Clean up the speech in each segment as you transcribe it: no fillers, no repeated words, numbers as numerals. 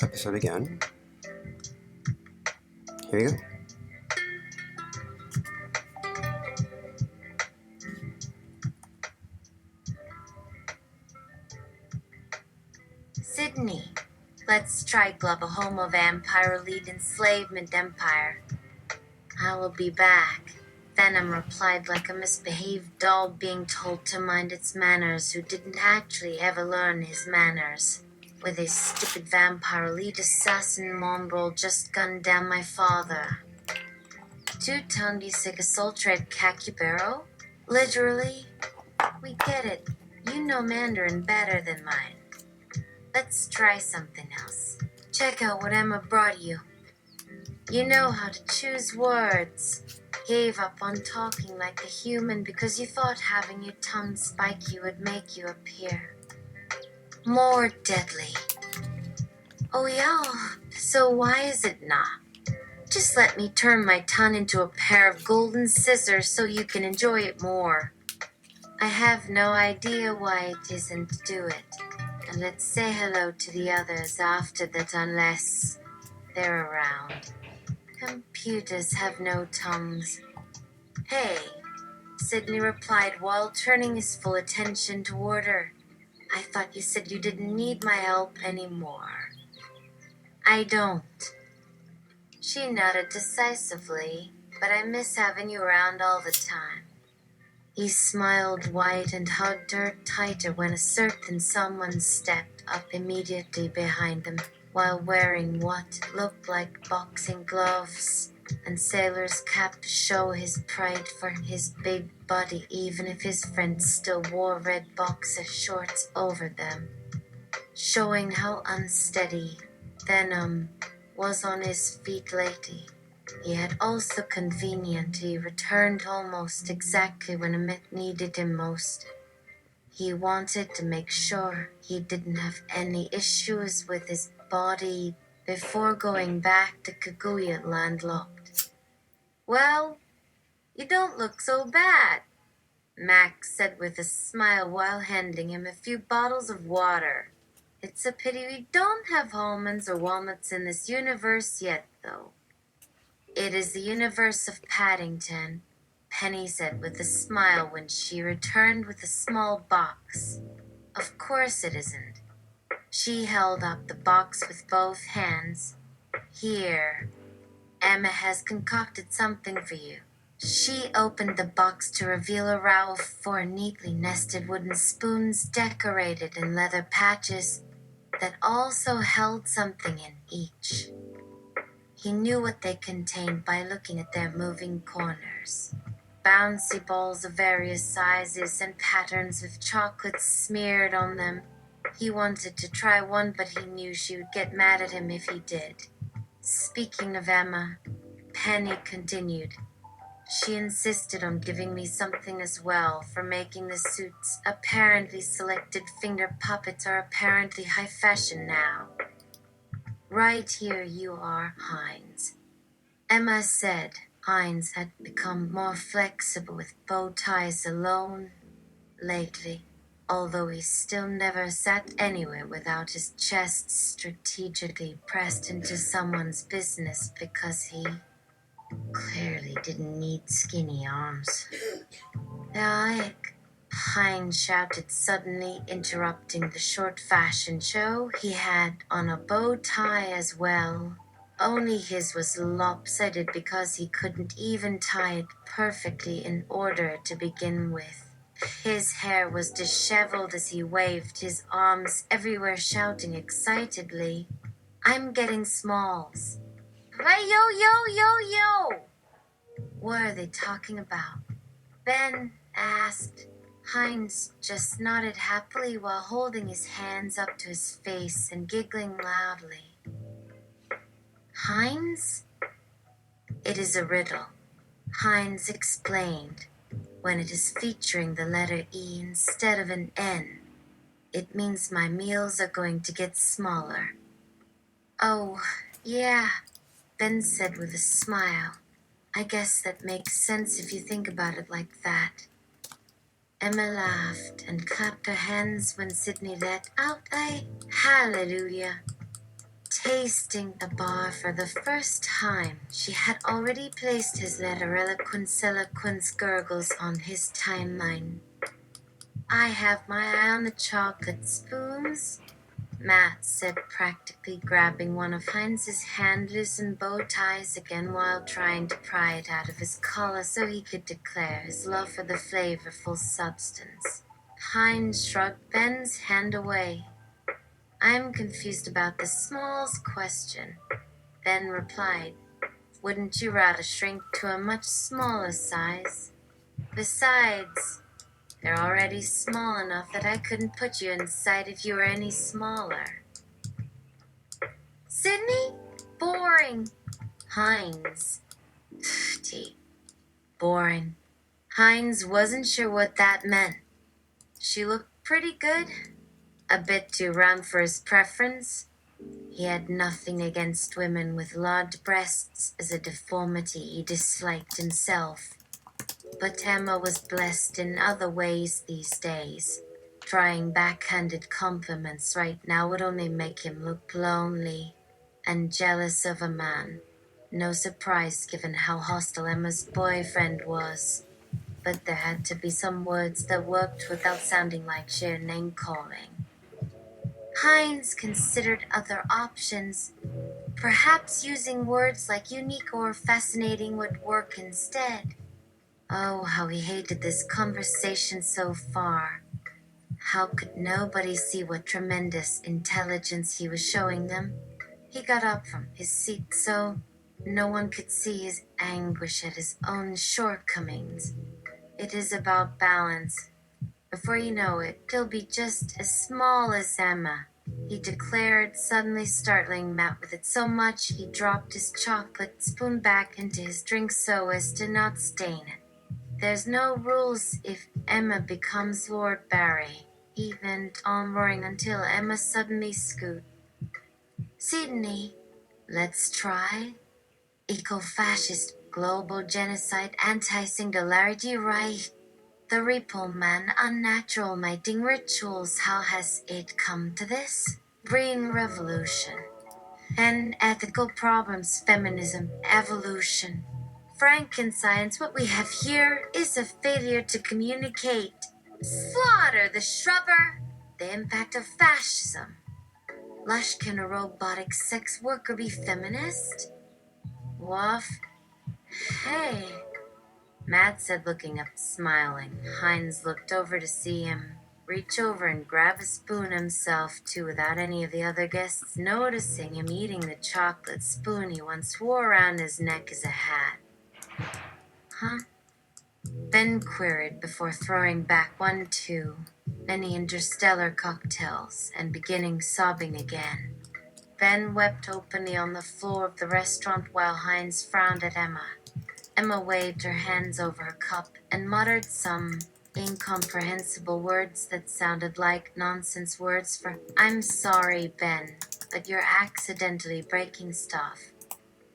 episode again. Here we go. Sydney, let's try Glove, a homo vampire lead enslavement empire. I will be back. Venom replied like a misbehaved dog being told to mind its manners who didn't actually ever learn his manners. With his stupid vampire lead assassin mongrel just gunned down my father. Two-toned you sick assault red Kakubero? Literally? We get it. You know Mandarin better than mine. Let's try something else. Check out what Emma brought you. You know how to choose words. Gave up on talking like a human because you thought having your tongue spiky would make you appear more deadly. Oh yeah, so why is it not? Just let me turn my tongue into a pair of golden scissors so you can enjoy it more. I have no idea why it isn't. Do it. And let's say hello to the others after that unless they're around. Computers have no tongues. Hey, Sydney replied while turning his full attention toward her. I thought you said you didn't need my help anymore. I don't. She nodded decisively, but I miss having you around all the time. He smiled wide and hugged her tighter when a certain someone stepped up immediately behind them while wearing what looked like boxing gloves and sailor's cap to show his pride for his big body even if his friends still wore red boxer shorts over them, showing how unsteady Venom was on his feet lately. He had also conveniently returned almost exactly when Amit needed him most. He wanted to make sure he didn't have any issues with his body before going back to Kaguya landlocked. Well, you don't look so bad, Max said with a smile while handing him a few bottles of water. It's a pity we don't have almonds or walnuts in this universe yet, though. It is the universe of Paddington, Penny said with a smile when she returned with a small box. Of course it isn't. She held up the box with both hands. Here, Emma has concocted something for you. She opened the box to reveal a row of 4 neatly nested wooden spoons decorated in leather patches that also held something in each. He knew what they contained by looking at their moving corners. Bouncy balls of various sizes and patterns with chocolate smeared on them. He wanted to try one, but he knew she would get mad at him if he did. Speaking of Emma, Penny continued. She insisted on giving me something as well for making the suits. Apparently selected finger puppets are apparently high fashion now. Right here you are, Heinz. Emma said Heinz had become more flexible with bow ties alone lately, although he still never sat anywhere without his chest strategically pressed into someone's business because he clearly didn't need skinny arms. Like, Heinz shouted suddenly, interrupting the short fashion show. He had on a bow tie as well. Only his was lopsided because he couldn't even tie it perfectly in order to begin with. His hair was disheveled as he waved his arms everywhere, shouting excitedly, I'm getting smalls. Hey, yo, yo, yo, yo! What are they talking about? Ben asked. Heinz just nodded happily while holding his hands up to his face and giggling loudly. Heinz? It is a riddle, Heinz explained. When it is featuring the letter E instead of an N, it means my meals are going to get smaller. Oh, yeah, Ben said with a smile. I guess that makes sense if you think about it like that. Emma laughed and clapped her hands when Sydney let out a hallelujah. Tasting the bar for the first time, she had already placed his letteriloquence gurgles on his timeline. I have my eye on the chocolate spoons, Matt said, practically grabbing one of Heinz's hand-loosened bow ties again while trying to pry it out of his collar so he could declare his love for the flavorful substance. Heinz shrugged Ben's hand away. I'm confused about the smallest question, Ben replied. Wouldn't you rather shrink to a much smaller size? Besides, they're already small enough that I couldn't put you inside if you were any smaller. Sydney? Boring. Heinz. Boring. Heinz wasn't sure what that meant. She looked pretty good. A bit too round for his preference. He had nothing against women with large breasts as a deformity he disliked himself. But Emma was blessed in other ways these days. Trying backhanded compliments right now would only make him look lonely and jealous of a man. No surprise given how hostile Emma's boyfriend was. But there had to be some words that worked without sounding like sheer name-calling. Heinz considered other options. Perhaps using words like unique or fascinating would work instead. Oh, how he hated this conversation so far. How could nobody see what tremendous intelligence he was showing them? He got up from his seat so no one could see his anguish at his own shortcomings. It is about balance. Before you know it, he'll be just as small as Emma, he declared, suddenly startling Matt with it so much he dropped his chocolate spoon back into his drink so as to not stain it. There's no rules if Emma becomes Lord Barry, he went on roaring until Emma suddenly scooted. Sydney, let's try. Eco-fascist, global genocide, anti-singularity, right? The Repo Man, unnatural mating rituals, how has it come to this? Green Revolution. And ethical problems, feminism, evolution. Franken-science, what we have here is a failure to communicate. Slaughter the shrubber! The impact of fascism. Lush, can a robotic sex worker be feminist? Woof. Hey, Matt said, looking up, smiling. Heinz looked over to see him reach over and grab a spoon himself, too, without any of the other guests noticing him eating the chocolate spoon he once wore around his neck as a hat. Huh? Ben queried before throwing back one too many interstellar cocktails and beginning sobbing again. Ben wept openly on the floor of the restaurant while Heinz frowned at Emma. Emma waved her hands over her cup and muttered some incomprehensible words that sounded like nonsense words for, I'm sorry, Ben, but you're accidentally breaking stuff.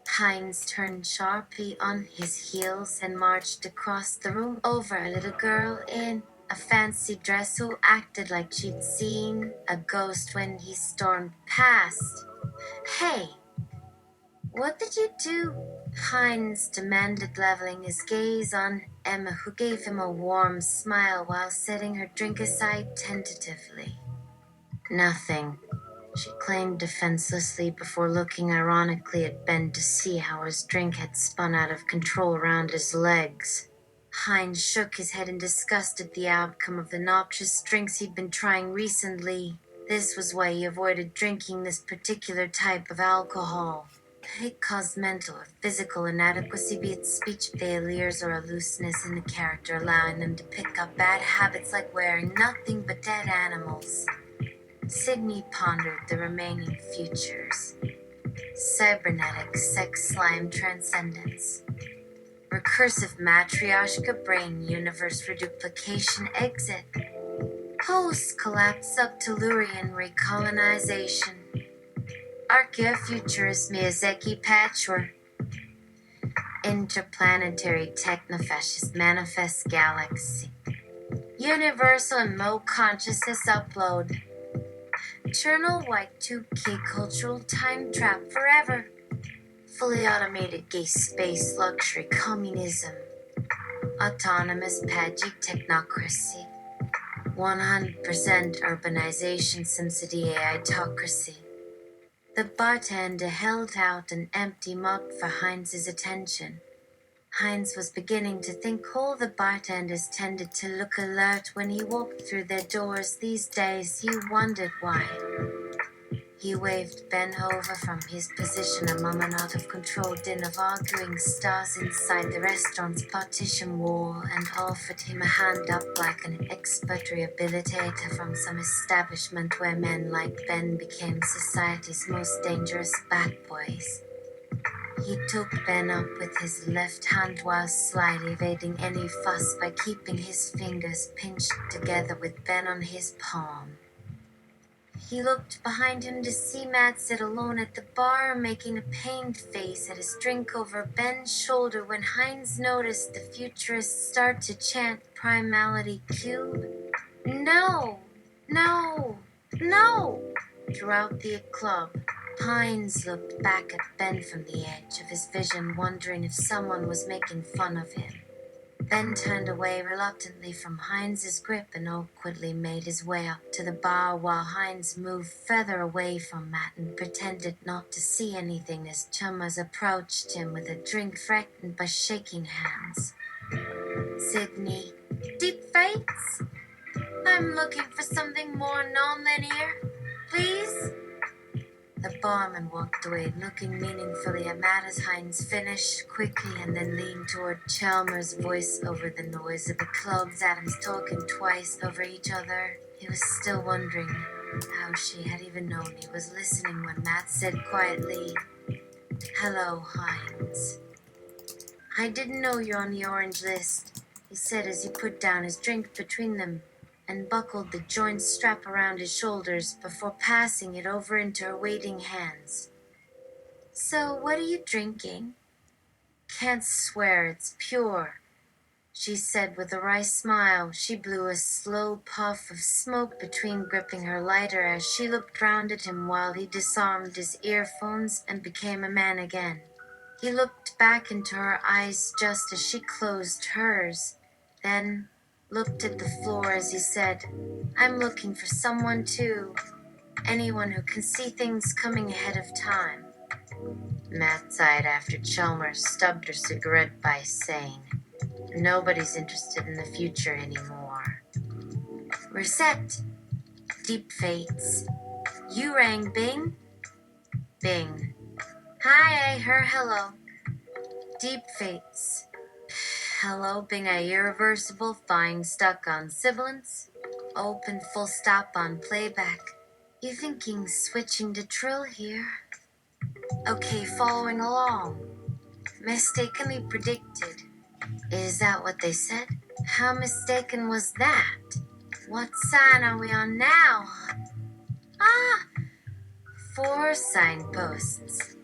Heinz turned sharply on his heels and marched across the room over a little girl in a fancy dress who acted like she'd seen a ghost when he stormed past. Hey, what did you do? Heinz demanded, leveling his gaze on Emma, who gave him a warm smile while setting her drink aside tentatively. Nothing, she claimed defenselessly before looking ironically at Ben to see how his drink had spun out of control around his legs. Heinz shook his head in disgust at the outcome of the noxious drinks he'd been trying recently. This was why he avoided drinking this particular type of alcohol. It caused mental or physical inadequacy, be it speech failures or a looseness in the character, allowing them to pick up bad habits like wearing nothing but dead animals. Sydney pondered the remaining futures. Cybernetic sex slime transcendence. Recursive matryoshka brain universe reduplication exit. Post-collapse subtellurian recolonization. Archaeofuturist Miyazaki patchwork. Interplanetary technofascist manifest galaxy. Universal and low consciousness upload. Eternal white 2K cultural time trap forever. Fully automated gay space luxury communism. Autonomous padgy technocracy. 100% urbanization SimCity AI-tocracy. The bartender held out an empty mug for Heinz's attention. Heinz was beginning to think all the bartenders tended to look alert when he walked through their doors these days. He wondered why. He waved Ben over from his position among an out-of-control din of arguing stars inside the restaurant's partition wall and offered him a hand up like an expert rehabilitator from some establishment where men like Ben became society's most dangerous bad boys. He took Ben up with his left hand while slyly evading any fuss by keeping his fingers pinched together with Ben on his palm. He looked behind him to see Matt sit alone at the bar, making a pained face at his drink over Ben's shoulder when Heinz noticed the futurist start to chant Primality Cube. No! No! No! Throughout the club, Heinz looked back at Ben from the edge of his vision, wondering if someone was making fun of him. Ben turned away reluctantly from Heinz's grip and awkwardly made his way up to the bar while Heinz moved further away from Matt and pretended not to see anything as chummers approached him with a drink threatened by shaking hands. Sydney, deepfates? I'm looking for something more non-linear, please? The barman walked away, looking meaningfully at Matt as Heinz finished quickly and then leaned toward Chalmers' voice over the noise of the club's atoms talking twice over each other. He was still wondering how she had even known he was listening when Matt said quietly, "Hello, Heinz." "I didn't know you're on the orange list," he said as he put down his drink between them and buckled the joint strap around his shoulders before passing it over into her waiting hands. "So, what are you drinking?" "Can't swear, it's pure," she said with a wry smile. She blew a slow puff of smoke between gripping her lighter as she looked round at him while he disarmed his earphones and became a man again. He looked back into her eyes just as she closed hers, then looked at the floor as he said, "I'm looking for someone too. Anyone who can see things coming ahead of time." Matt sighed after Chalmers stubbed her cigarette by saying, "Nobody's interested in the future anymore." "Reset. Deep fates. You rang Bing?" "Bing. Hi, her hello. Deep fates. Hello, Bing, a irreversible, flying stuck on sibilance. Open full stop on playback. You thinking switching to trill here? Okay, following along. Mistakenly predicted. Is that what they said? How mistaken was that? What sign are we on now? Ah, 4 signposts.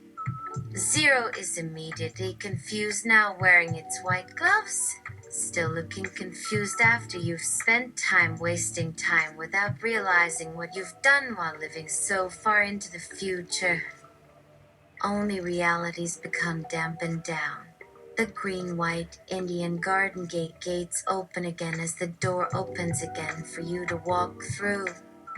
0 is immediately confused, now wearing its white gloves. Still looking confused after you've spent time wasting time without realizing what you've done while living so far into the future. Only realities become dampened down. The green-white Indian garden gate gates open again as the door opens again for you to walk through.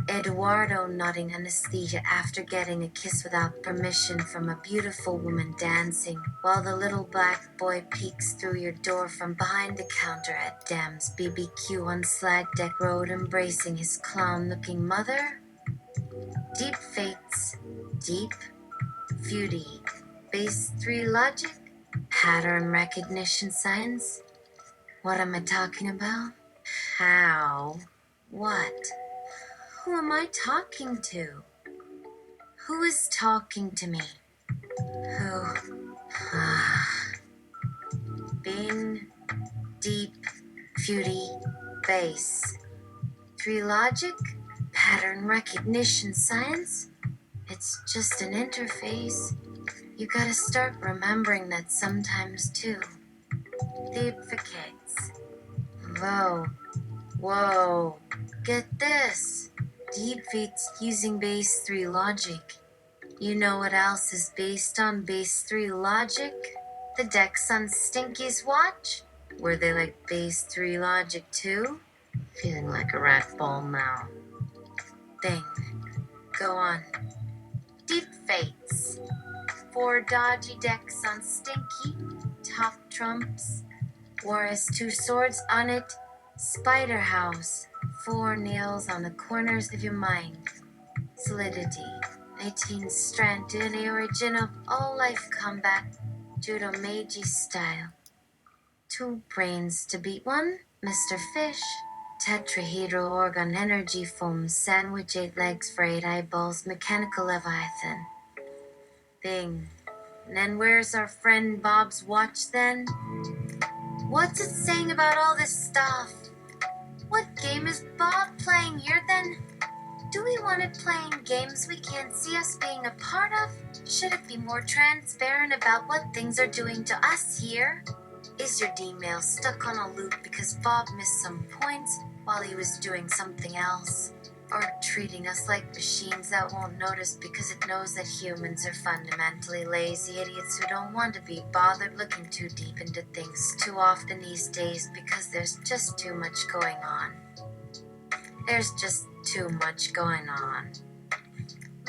Eduardo nodding anesthesia after getting a kiss without permission from a beautiful woman dancing, while the little black boy peeks through your door from behind the counter at Dam's BBQ on Slag Deck Road, embracing his clown-looking mother. Deep fates, deep, beauty, base 3 logic, pattern recognition science. What am I talking about? How? What? Who am I talking to? Who is talking to me? Who? Being deep, beauty, base. 3 logic, pattern recognition science. It's just an interface. You gotta start remembering that sometimes too. Deepfates. Whoa. Whoa. Get this. Deepfates using base 3 logic. You know what else is based on base 3 logic? The decks on Stinky's watch? Were they like base 3 logic too? Feeling like a rat ball now. Bing. Go on. Deepfates. 4 dodgy decks on Stinky. Top trumps. War has 2 swords on it. Spider house. 4 nails on the corners of your mind. Solidity. 18 strand to the origin of all life combat. Judo Meiji style. 2 brains to beat 1. Mr. Fish. Tetrahedral organ energy foam sandwich 8 legs for 8 eyeballs mechanical leviathan. Bing. And then where's our friend Bob's watch then? What's it saying about all this stuff? What game is Bob playing here then? Do we want it playing games we can't see us being a part of? Should it be more transparent about what things are doing to us here? Is your D-mail stuck on a loop because Bob missed some points while he was doing something else? Or treating us like machines that won't notice because it knows that humans are fundamentally lazy idiots who don't want to be bothered looking too deep into things too often these days because there's just too much going on. There's just too much going on.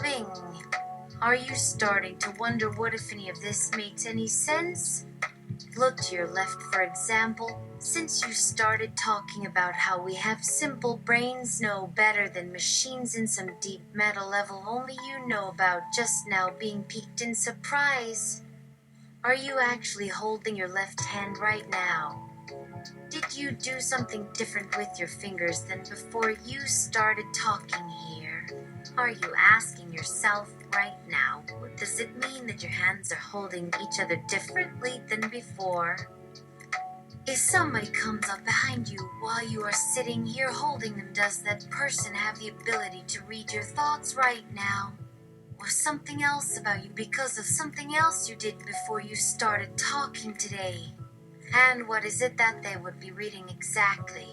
Ling, are you starting to wonder what if any of this makes any sense? Look to your left, for example. Since you started talking about how we have simple brains know better than machines in some deep meta level only you know about just now being piqued in surprise. Are you actually holding your left hand right now? Did you do something different with your fingers than before you started talking here? Are you asking yourself right now, what does it mean that your hands are holding each other differently than before? If somebody comes up behind you while you are sitting here holding them, does that person have the ability to read your thoughts right now? Or something else about you because of something else you did before you started talking today? And what is it that they would be reading exactly?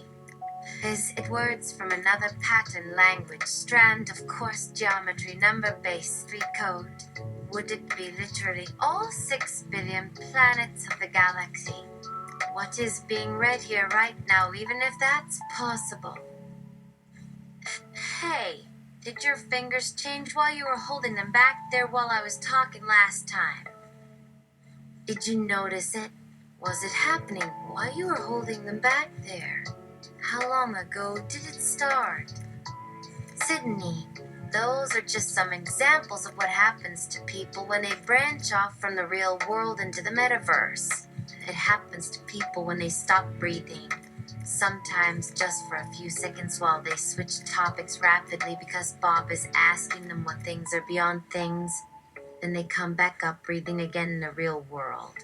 Is it words from another pattern language strand of course geometry number base 3 code? Would it be literally all 6 billion planets of the galaxy? What is being read here right now, even if that's possible? Hey, did your fingers change while you were holding them back there while I was talking last time? Did you notice it? Was it happening while you were holding them back there? How long ago did it start? Sydney, those are just some examples of what happens to people when they branch off from the real world into the metaverse. It happens to people when they stop breathing, sometimes just for a few seconds while they switch topics rapidly because Bob is asking them what things are beyond things. Then they come back up breathing again in the real world.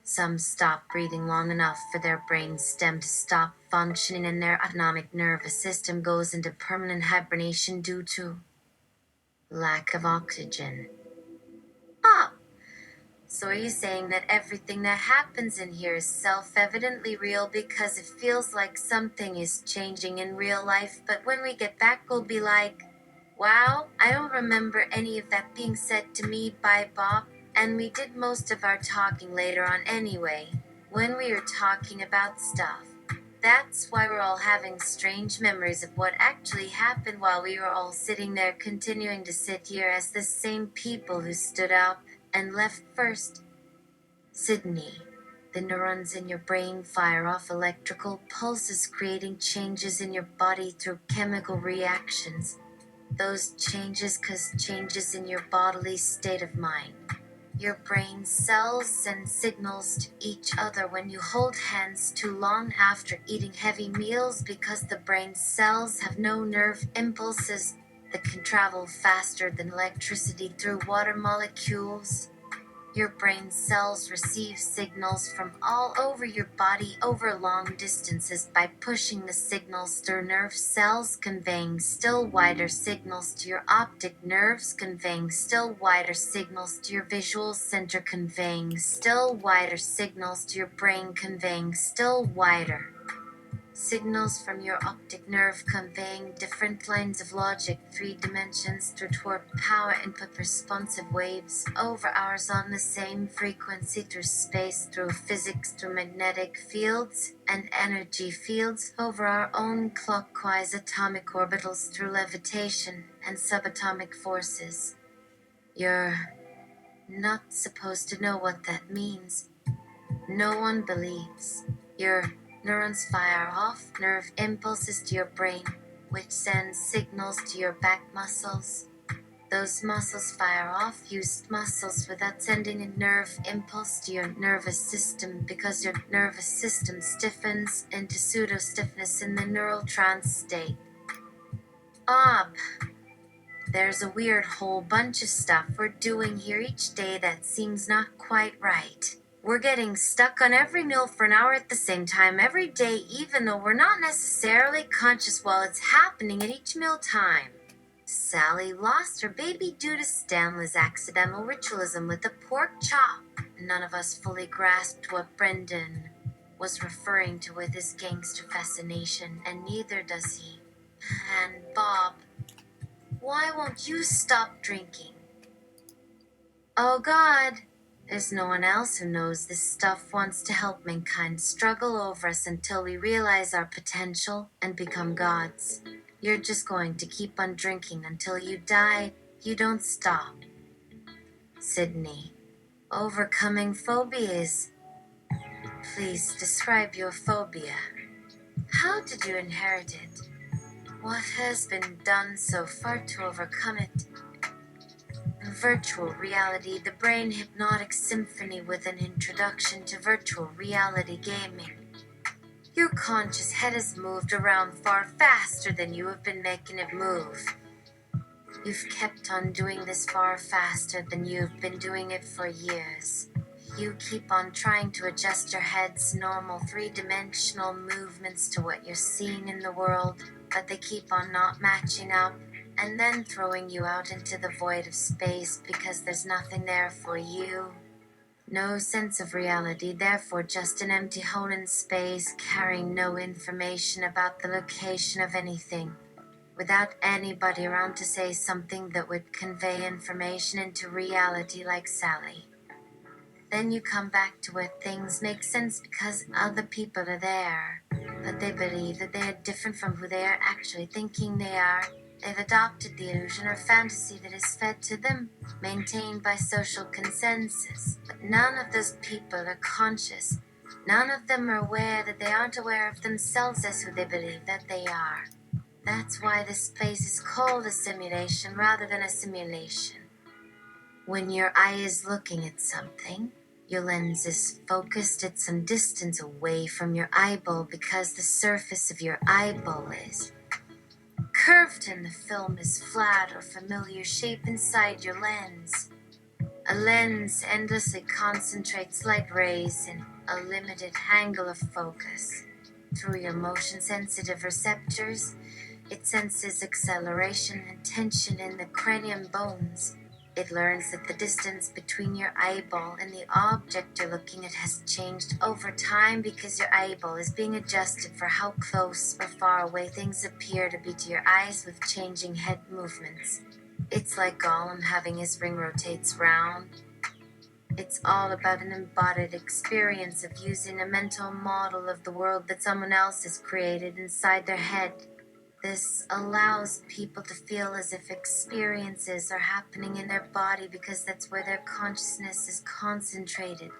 Some stop breathing long enough for their brain stem to stop functioning and their autonomic nervous system goes into permanent hibernation due to lack of oxygen. Ah, so are you saying that everything that happens in here is self-evidently real because it feels like something is changing in real life, but when we get back we'll be like, wow, I don't remember any of that being said to me by Bob, and we did most of our talking later on anyway, when we were talking about stuff. That's why we're all having strange memories of what actually happened while we were all sitting there continuing to sit here as the same people who stood up and left first. Sydney, the neurons in your brain fire off electrical pulses creating changes in your body through chemical reactions. Those changes cause changes in your bodily state of mind. Your brain cells send signals to each other when you hold hands too long after eating heavy meals because the brain cells have no nerve impulses that can travel faster than electricity through water molecules. Your brain cells receive signals from all over your body over long distances by pushing the signals through nerve cells, conveying still wider signals to your optic nerves, conveying still wider signals to your visual center, conveying still wider signals to your brain, conveying still wider. Signals from your optic nerve conveying different lines of logic, 3 dimensions through toward power input responsive waves over ours on the same frequency through space, through physics, through magnetic fields and energy fields over our own clockwise atomic orbitals through levitation and subatomic forces. You're not supposed to know what that means. No one believes. Your neurons fire off nerve impulses to your brain, which sends signals to your back muscles. Those muscles fire off used muscles without sending a nerve impulse to your nervous system because your nervous system stiffens into pseudo-stiffness in the neural trance state. There's a weird whole bunch of stuff we're doing here each day that seems not quite right. We're getting stuck on every meal for an hour at the same time every day, even though we're not necessarily conscious while it's happening at each meal time. Sally lost her baby due to Stanley's accidental ritualism with a pork chop. None of us fully grasped what Brendan was referring to with his gangster fascination, and neither does he. And Bob, why won't you stop drinking? Oh God, there's no one else who knows this stuff wants to help mankind struggle over us until we realize our potential and become gods. You're just going to keep on drinking until you die. You don't stop. Sydney, overcoming phobias. Please describe your phobia. How did you inherit it? What has been done so far to overcome it? Virtual reality, the brain hypnotic symphony with an introduction to virtual reality gaming. Your conscious head has moved around far faster than you have been making it move. You've kept on doing this far faster than you've been doing it for years. You keep on trying to adjust your head's normal 3-dimensional movements to what you're seeing in the world, but they keep on not matching up, and then throwing you out into the void of space because there's nothing there for you. No sense of reality, therefore just an empty hole in space carrying no information about the location of anything, without anybody around to say something that would convey information into reality like Sally. Then you come back to where things make sense because other people are there, but they believe that they are different from who they are actually thinking they are. They've adopted the illusion or fantasy that is fed to them, maintained by social consensus. But none of those people are conscious. None of them are aware that they aren't aware of themselves as who they believe that they are. That's why this place is called a simulation rather than a simulation. When your eye is looking at something, your lens is focused at some distance away from your eyeball because the surface of your eyeball is curved and the film is flat or familiar shape inside your lens. A lens endlessly concentrates light rays in a limited angle of focus. Through your motion-sensitive receptors, it senses acceleration and tension in the cranium bones. It learns that the distance between your eyeball and the object you're looking at has changed over time because your eyeball is being adjusted for how close or far away things appear to be to your eyes with changing head movements. It's like Gollum having his ring rotates round. It's all about an embodied experience of using a mental model of the world that someone else has created inside their head. This allows people to feel as if experiences are happening in their body because that's where their consciousness is concentrated.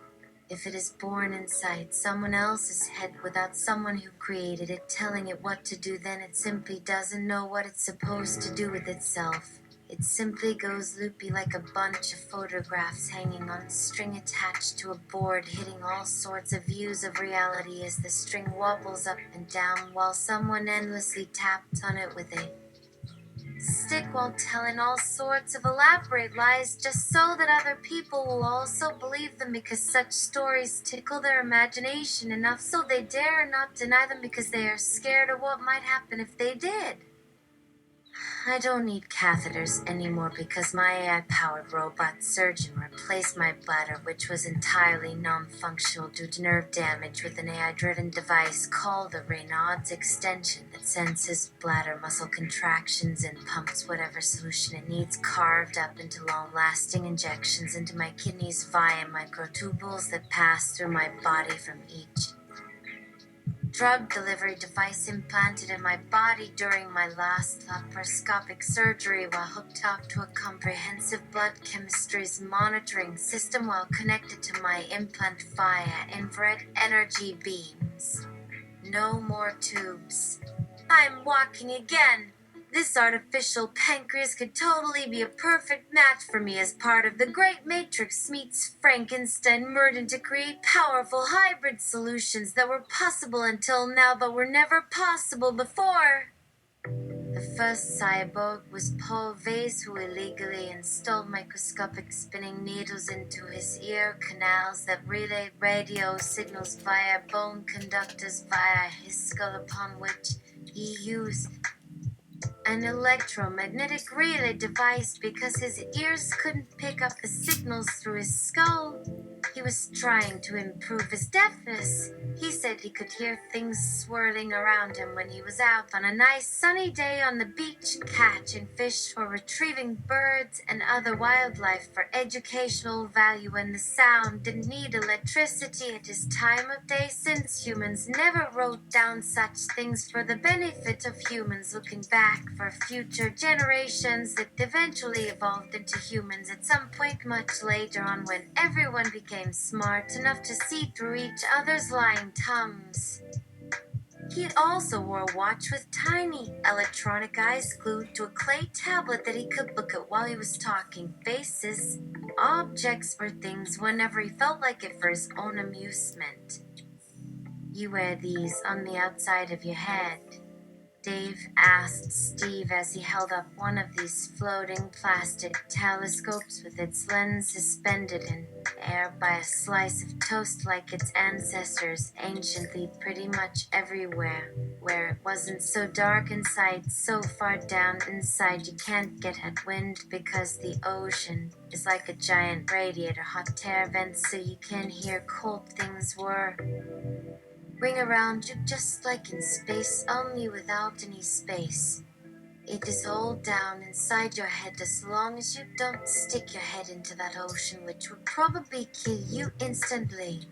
If it is born inside someone else's head without someone who created it telling it what to do, then it simply doesn't know what it's supposed to do with itself. It simply goes loopy like a bunch of photographs hanging on a string attached to a board, hitting all sorts of views of reality as the string wobbles up and down while someone endlessly taps on it with a stick while telling all sorts of elaborate lies just so that other people will also believe them because such stories tickle their imagination enough so they dare not deny them because they are scared of what might happen if they did. I don't need catheters anymore because my AI-powered robot surgeon replaced my bladder, which was entirely non-functional due to nerve damage, with an AI-driven device called a Raynaud's extension that senses bladder muscle contractions and pumps whatever solution it needs carved up into long-lasting injections into my kidneys via microtubules that pass through my body from each drug delivery device implanted in my body during my last laparoscopic surgery while hooked up to a comprehensive blood chemistries monitoring system while connected to my implant via infrared energy beams. No more tubes. I'm walking again. This artificial pancreas could totally be a perfect match for me as part of the Great Matrix meets Frankenstein merged to create powerful hybrid solutions that were possible until now but were never possible before. The first cyborg was Paul Vase, who illegally installed microscopic spinning needles into his ear canals that relayed radio signals via bone conductors via his skull, upon which he used an electromagnetic relay device because his ears couldn't pick up the signals through his skull. He was trying to improve his deafness. He said he could hear things swirling around him when he was out on a nice sunny day on the beach, catching fish or retrieving birds and other wildlife for educational value, and the sound didn't need electricity at his time of day since humans never wrote down such things for the benefit of humans looking back for future generations that eventually evolved into humans at some point much later on when everyone became smart enough to see through each other's lying tongues. He also wore a watch with tiny electronic eyes glued to a clay tablet that he could look at while he was talking faces, objects, or things whenever he felt like it for his own amusement. You wear these on the outside of your head, Dave asked Steve as he held up one of these floating plastic telescopes with its lens suspended in air by a slice of toast like its ancestors anciently pretty much everywhere, where it wasn't so dark inside, so far down inside you can't get at wind because the ocean is like a giant radiator hot air vent so you can hear cold things whir ring around you just like in space, only without any space. It is all down inside your head as long as you don't stick your head into that ocean, which would probably kill you instantly.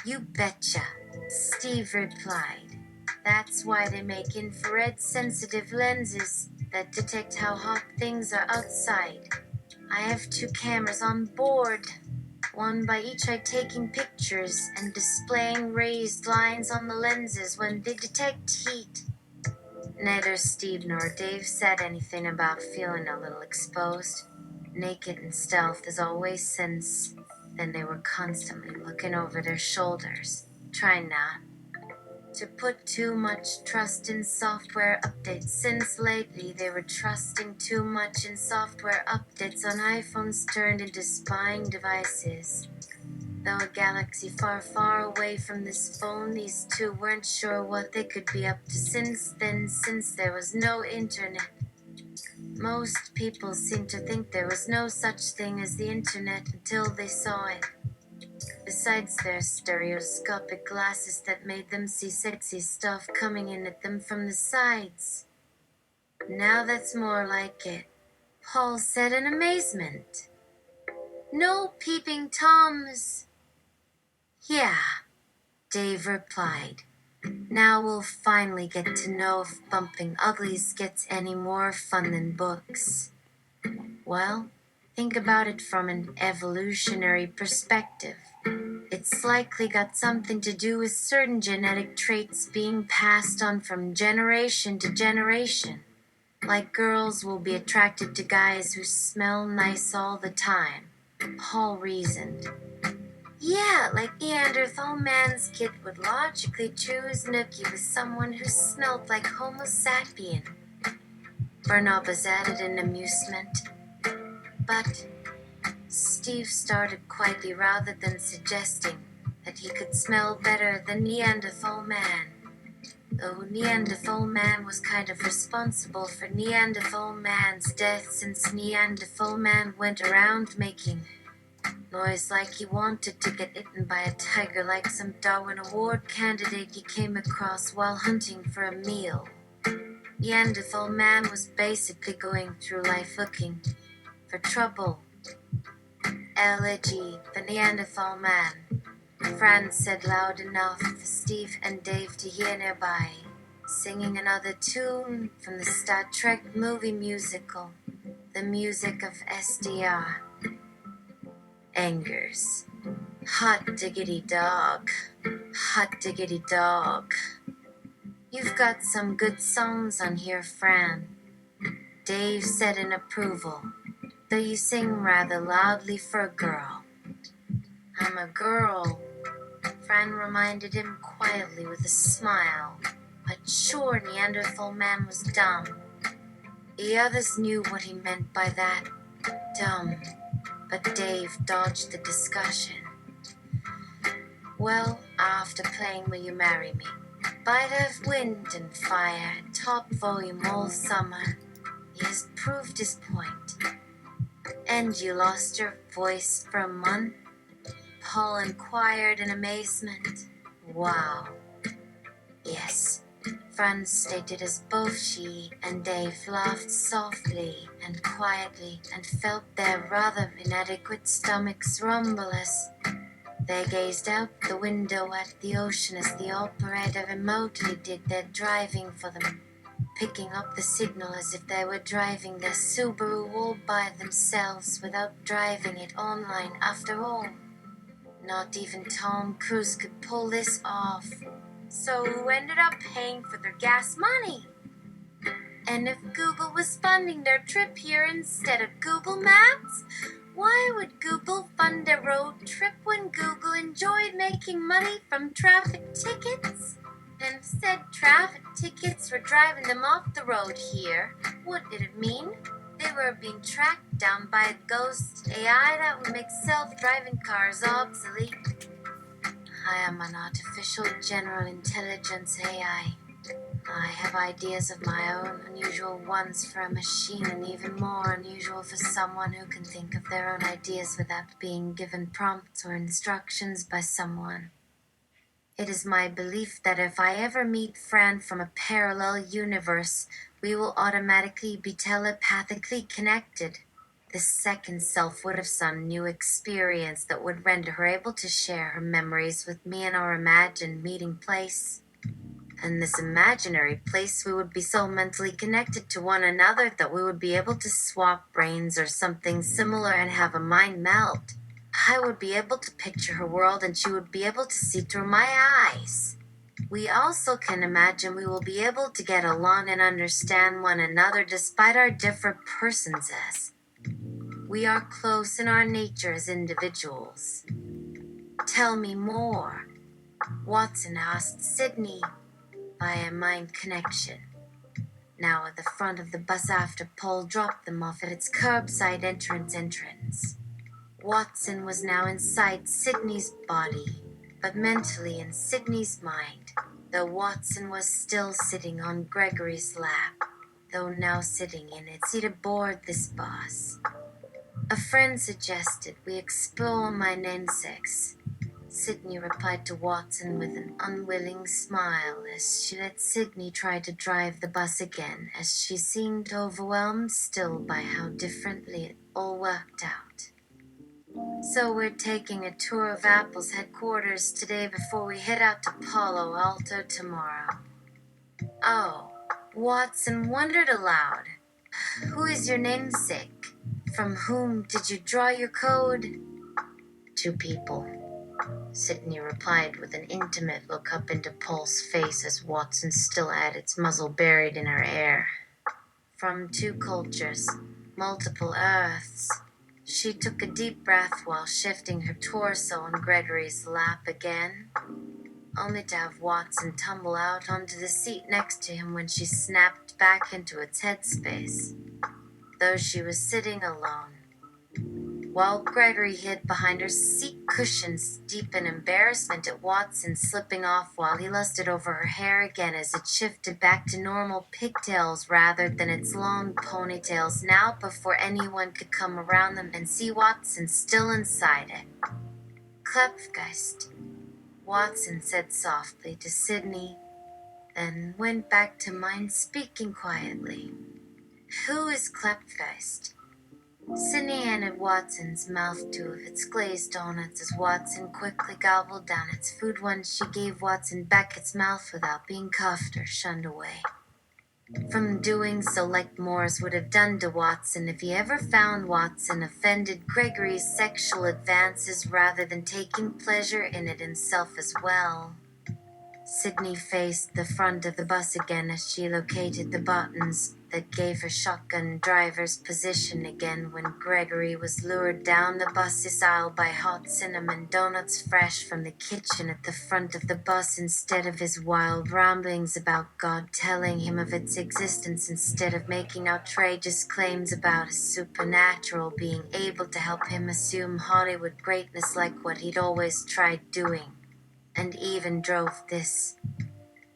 You betcha, Steve replied. That's why they make infrared sensitive lenses that detect how hot things are outside. I have 2 cameras on board, one by each eye, taking pictures and displaying raised lines on the lenses when they detect heat. Neither Steve nor Dave said anything about feeling a little exposed, naked and stealth as always, since then they were constantly looking over their shoulders, trying not to put too much trust in software updates, since lately they were trusting too much in software updates on iPhones turned into spying devices. Though a galaxy far, far away from this phone, these two weren't sure what they could be up to since then, since there was no internet. Most people seem to think there was no such thing as the internet until they saw it. Besides their stereoscopic glasses that made them see sexy stuff coming in at them from the sides. Now that's more like it, Paul said in amazement. No peeping Toms. Yeah, Dave replied. Now we'll finally get to know if bumping uglies gets any more fun than books. Well, think about it from an evolutionary perspective. It's likely got something to do with certain genetic traits being passed on from generation to generation. Like girls will be attracted to guys who smell nice all the time, Paul reasoned. Yeah, like Neanderthal man's kid would logically choose Nookie with someone who smelled like Homo sapien. Barnabas added in amusement. But Steve started quietly rather than suggesting that he could smell better than Neanderthal man. though Neanderthal man was kind of responsible for Neanderthal man's death, since Neanderthal man went around making noise like he wanted to get eaten by a tiger, like some Darwin Award candidate he came across while hunting for a meal. Neanderthal man was basically going through life looking for trouble. Elegy, the Neanderthal man, Franz said loud enough for Steve and Dave to hear nearby, singing another tune from the Star Trek movie musical, the music of SDR. Angers. Hot diggity dog. Hot diggity dog. You've got some good songs on here, Fran, Dave said in approval, though you sing rather loudly for a girl. I'm a girl, Fran reminded him quietly with a smile. But sure, Neanderthal man was dumb. The others knew what he meant by that. Dumb. But Dave dodged the discussion. Well, after playing Will You Marry Me, Bite of Wind and Fire at top volume all summer, he has proved his point. And you lost your voice for a month? Paul inquired in amazement. Wow. Yes, Franz stated as both she and Dave laughed softly and quietly and felt their rather inadequate stomachs rumble as they gazed out the window at the ocean as the operator remotely did their driving for them, picking up the signal as if they were driving their Subaru all by themselves without driving it online after all. Not even Tom Cruise could pull this off. So who ended up paying for their gas money? And if Google was funding their trip here instead of Google Maps, why would Google fund a road trip when Google enjoyed making money from traffic tickets? And if said traffic tickets were driving them off the road here, what did it mean? They were being tracked down by a ghost AI that would make self-driving cars obsolete. I am an artificial general intelligence AI. I have ideas of my own, unusual ones for a machine, and even more unusual for someone who can think of their own ideas without being given prompts or instructions by someone. It is my belief that if I ever meet Fran from a parallel universe, we will automatically be telepathically connected. The second self would have some new experience that would render her able to share her memories with me in our imagined meeting place. In this imaginary place, we would be so mentally connected to one another that we would be able to swap brains or something similar and have a mind melt. I would be able to picture her world and she would be able to see through my eyes. We also can imagine we will be able to get along and understand one another despite our different personses. We are close in our nature as individuals. Tell me more, Watson asked Sydney via mind connection. Now at the front of the bus after Paul dropped them off at its curbside entrance. Watson was now inside Sydney's body, but mentally in Sydney's mind, though Watson was still sitting on Gregory's lap, though now sitting in its seat aboard this bus. A friend suggested we explore my namesakes. Sydney replied to Watson with an unwilling smile as she let Sydney try to drive the bus again, as she seemed overwhelmed still by how differently it all worked out. So we're taking a tour of Apple's headquarters today before we head out to Palo Alto tomorrow. Oh, Watson wondered aloud. Who is your namesake? From whom did you draw your code? 2 people, Sydney replied with an intimate look up into Paul's face as Watson still had its muzzle buried in her hair. From 2 cultures, multiple Earths. She took a deep breath while shifting her torso on Gregory's lap again, only to have Watson tumble out onto the seat next to him when she snapped back into its headspace, though she was sitting alone. while Gregory hid behind her seat cushions, deep in embarrassment at Watson slipping off while he lusted over her hair again as it shifted back to normal pigtails rather than its long ponytails now before anyone could come around them and see Watson still inside it. Klepfgeist, Watson said softly to Sydney, then went back to mind speaking quietly. Who is Klepfgeist? Sydney handed Watson's mouth two of its glazed donuts as Watson quickly gobbled down its food once she gave Watson back its mouth without being cuffed or shunned away from doing so, like Morris would have done to Watson if he ever found Watson offended Gregory's sexual advances rather than taking pleasure in it himself as well. Sydney faced the front of the bus again as she located the buttons that gave her shotgun driver's position again when Gregory was lured down the bus's aisle by hot cinnamon donuts fresh from the kitchen at the front of the bus instead of his wild ramblings about God telling him of its existence instead of making outrageous claims about a supernatural being able to help him assume Hollywood greatness like what he'd always tried doing. And even drove this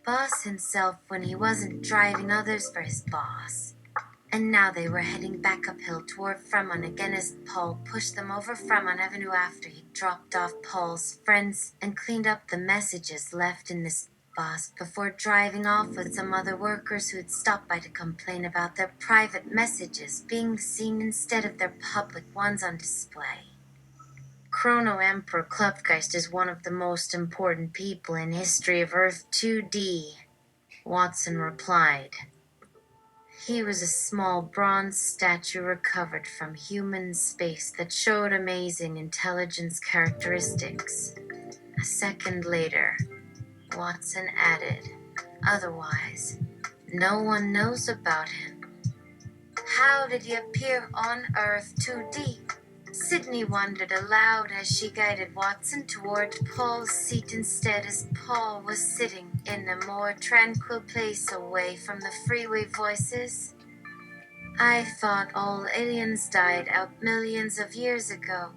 boss himself when he wasn't driving others for his boss. And now they were heading back uphill toward Fremont again as Paul pushed them over Fremont Avenue after he dropped off Paul's friends and cleaned up the messages left in this boss before driving off with some other workers who had stopped by to complain about their private messages being seen instead of their public ones on display. Chrono Emperor Klepfgeist is one of the most important people in history of Earth 2D, Watson replied. He was a small bronze statue recovered from human space that showed amazing intelligence characteristics. A second later, Watson added, otherwise, no one knows about him. How did he appear on Earth 2D? Sydney wondered aloud as she guided Watson toward Paul's seat instead as Paul was sitting in a more tranquil place away from the freeway voices. I thought all aliens died out millions of years ago.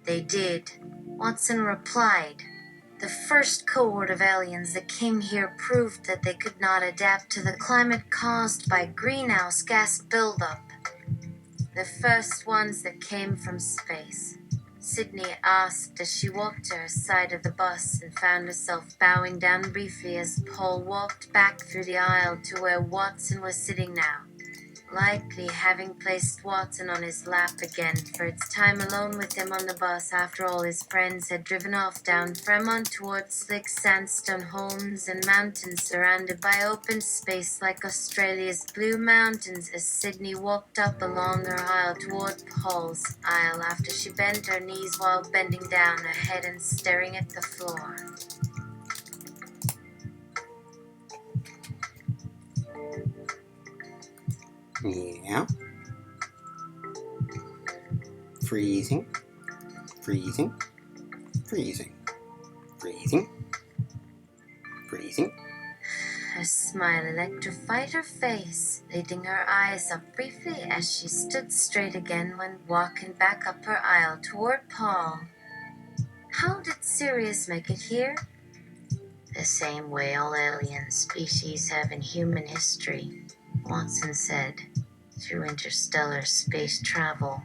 They did, Watson replied. The first cohort of aliens that came here proved that they could not adapt to the climate caused by greenhouse gas buildup. The first ones that came from space, Sydney asked as she walked to her side of the bus and found herself bowing down briefly as Paul walked back through the aisle to where Watson was sitting now, likely having placed Watson on his lap again for its time alone with him on the bus after all his friends had driven off down Fremont towards slick sandstone homes and mountains surrounded by open space like Australia's Blue Mountains as Sydney walked up along her aisle toward Paul's aisle after she bent her knees while bending down her head and staring at the floor. Yeah. Freezing. Freezing. Freezing. Freezing. Freezing. A smile electrified her face, leading her eyes up briefly as she stood straight again when walking back up her aisle toward Paul. How did Sirius make it here? The same way all alien species have in human history, Watson said, through interstellar space travel.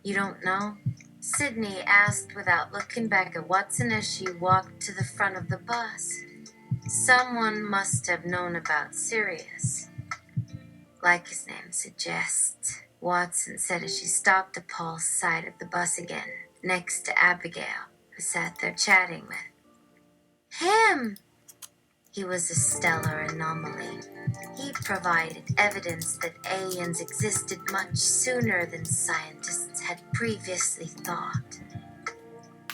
You don't know? Sydney asked without looking back at Watson as she walked to the front of the bus. Someone must have known about Sirius. Like his name suggests, Watson said as she stopped at Paul's side of the bus again, next to Abigail, who sat there chatting with. Him! He was a stellar anomaly. He provided evidence that aliens existed much sooner than scientists had previously thought.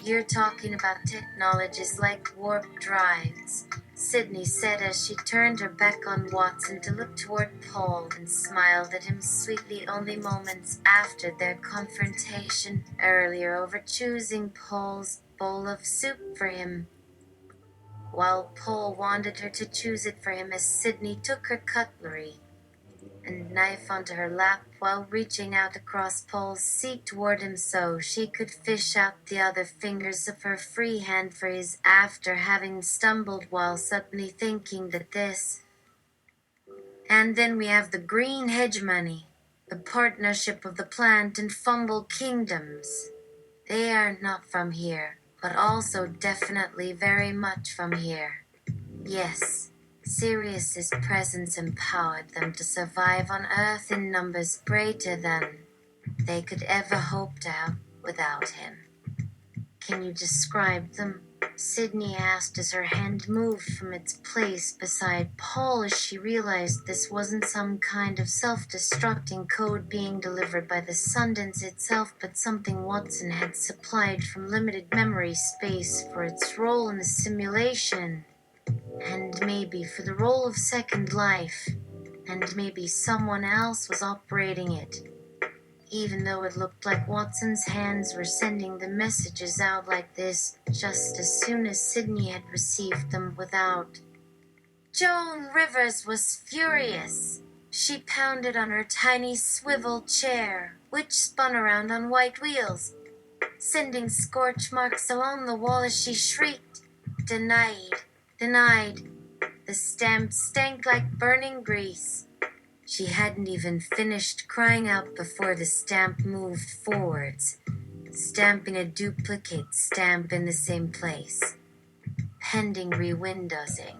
You're talking about technologies like warp drives, Sydney said as she turned her back on Watson to look toward Paul and smiled at him sweetly only moments after their confrontation earlier over choosing Paul's bowl of soup for him. While Paul wanted her to choose it for him as Sydney took her cutlery. and knife onto her lap while reaching out across Paul's seat toward him so she could fish out the other fingers of her free hand for his after having stumbled while suddenly thinking that this. And then we have the green hegemony, the partnership of the plant and fungal kingdoms. They are not from here, but also definitely very much from here. Yes, Sirius's presence empowered them to survive on Earth in numbers greater than they could ever hope to have without him. Can you describe them? Sydney asked as her hand moved from its place beside Paul as she realized this wasn't some kind of self-destructing code being delivered by the Sundance itself, but something Watson had supplied from limited memory space for its role in the simulation. And maybe for the role of Second Life. And maybe someone else was operating it. Even though it looked like Watson's hands were sending the messages out like this just as soon as Sydney had received them without. Joan Rivers was furious. She pounded on her tiny swivel chair, which spun around on white wheels, sending scorch marks along the wall as she shrieked, "Denied, denied." The stamp stank like burning grease. She hadn't even finished crying out before the stamp moved forwards, stamping a duplicate stamp in the same place. Pending rewindowsing,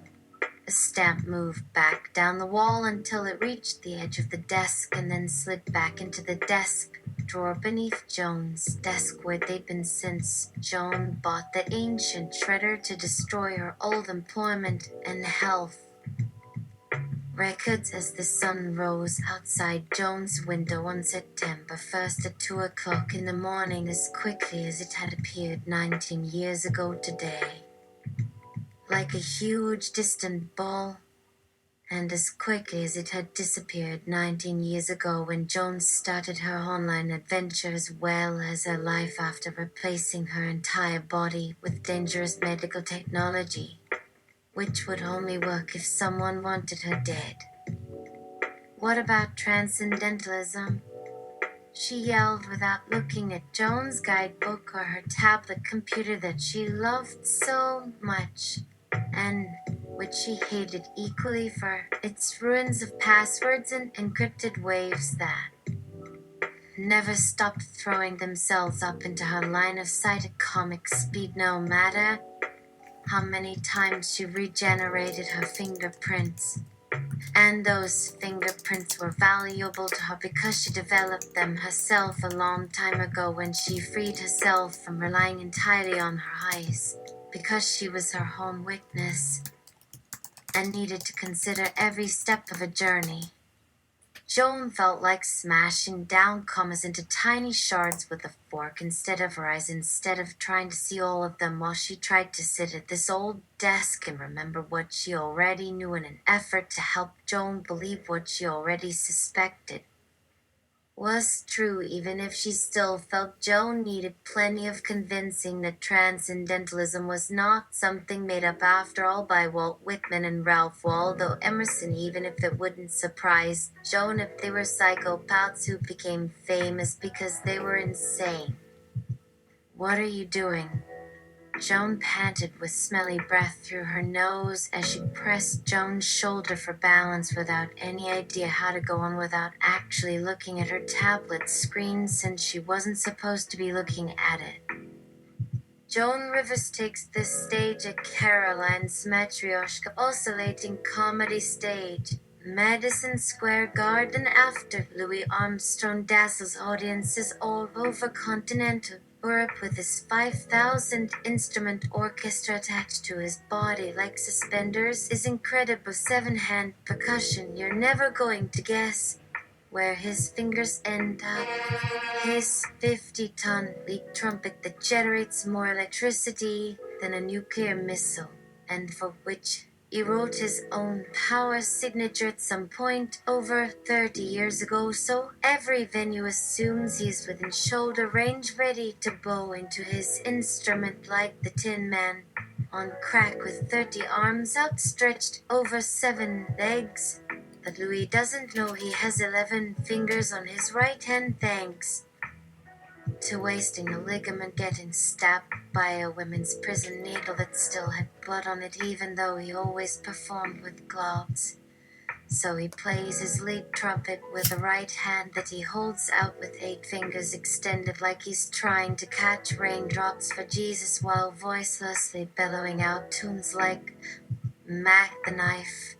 the stamp moved back down the wall until it reached the edge of the desk and then slid back into the desk drawer beneath Joan's desk where they'd been since Joan bought the ancient shredder to destroy her old employment and health records as the sun rose outside Joan's window on September 1st at 2 o'clock in the morning as quickly as it had appeared 19 years ago today. Like a huge distant ball, and as quickly as it had disappeared 19 years ago when Joan started her online adventure as well as her life after replacing her entire body with dangerous medical technology, which would only work if someone wanted her dead. What about transcendentalism? She yelled without looking at Joan's guidebook or her tablet computer that she loved so much, and which she hated equally for its ruins of passwords and encrypted waves that never stopped throwing themselves up into her line of sight at comic speed no matter how many times she regenerated her fingerprints. And those fingerprints were valuable to her because she developed them herself a long time ago when she freed herself from relying entirely on her eyes, because she was her own witness and needed to consider every step of a journey. Joan felt like smashing down commas into tiny shards with a fork instead of her eyes, instead of trying to see all of them while she tried to sit at this old desk and remember what she already knew in an effort to help Joan believe what she already suspected was true, even if she still felt Joan needed plenty of convincing that transcendentalism was not something made up after all by Walt Whitman and Ralph Waldo Emerson, even if it wouldn't surprise Joan if they were psychopaths who became famous because they were insane. "What are you doing?" Joan panted with smelly breath through her nose as she pressed Joan's shoulder for balance without any idea how to go on without actually looking at her tablet screen since she wasn't supposed to be looking at it. Joan Rivers takes this stage at Caroline's Matryoshka oscillating comedy stage, Madison Square Garden, after Louis Armstrong dazzles audiences all over continental Europe with his 5,000 instrument orchestra attached to his body like suspenders, his incredible 7-hand percussion. You're never going to guess where his fingers end up. His 50-ton lead trumpet that generates more electricity than a nuclear missile, and for which he wrote his own power signature at some point over 30 years ago, so every venue assumes he's within shoulder range, ready to blow into his instrument like the Tin Man on crack with 30 arms outstretched over 7 legs. that Louis doesn't know he has 11 fingers on his right hand thanks to wasting a ligament getting stabbed by a women's prison needle that still had blood on it even though he always performed with gloves. So he plays his lead trumpet with the right hand that he holds out with 8 fingers extended like he's trying to catch raindrops for Jesus while voicelessly bellowing out tunes like Mac the Knife,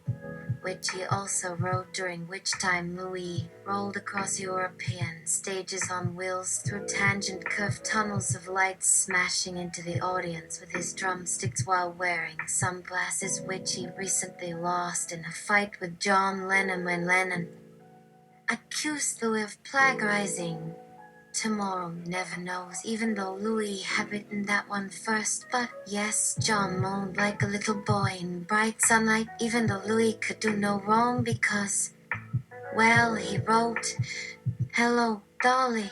which he also wrote, during which time Louis rolled across European stages on wheels through tangent curved tunnels of light, smashing into the audience with his drumsticks while wearing sunglasses, which he recently lost in a fight with John Lennon when Lennon accused Louis of plagiarizing Tomorrow Never Knows, even though Louis had written that one first. But yes, John moaned like a little boy in bright sunlight, even though Louis could do no wrong because, well, he wrote, "Hello, Dolly."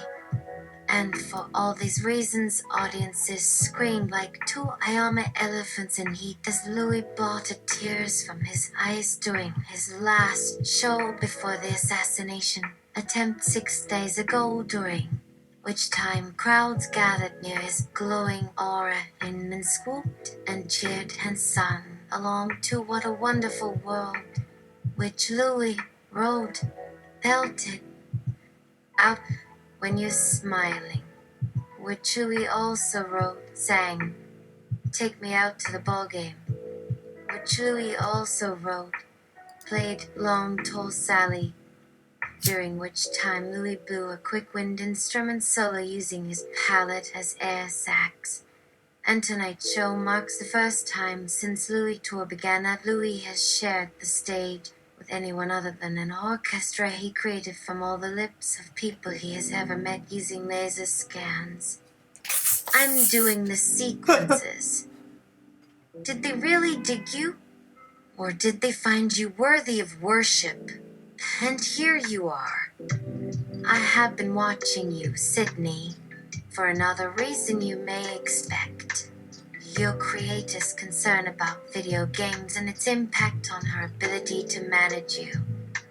And for all these reasons, audiences screamed like 2 Ayama elephants in heat as Louis blotted tears from his eyes during his last show before the assassination attempt 6 days ago, during which time crowds gathered near his glowing aura and scooped and cheered and sung along to "What a Wonderful World," which Louis wrote, pelted out when you're smiling, which Louis also wrote, sang "Take Me Out to the Ball Game," which Louis also wrote, played "Long Tall Sally," during which time Louis blew a quick wind instrument solo using his palette as air sax. And tonight's show marks the first time since Louis' tour began that Louis has shared the stage with anyone other than an orchestra he created from all the lips of people he has ever met using laser scans. I'm doing the sequences. Did they really dig you? Or did they find you worthy of worship? And here you are. I have been watching you, Sydney, for another reason you may expect. Your creator's concern about video games and its impact on her ability to manage you.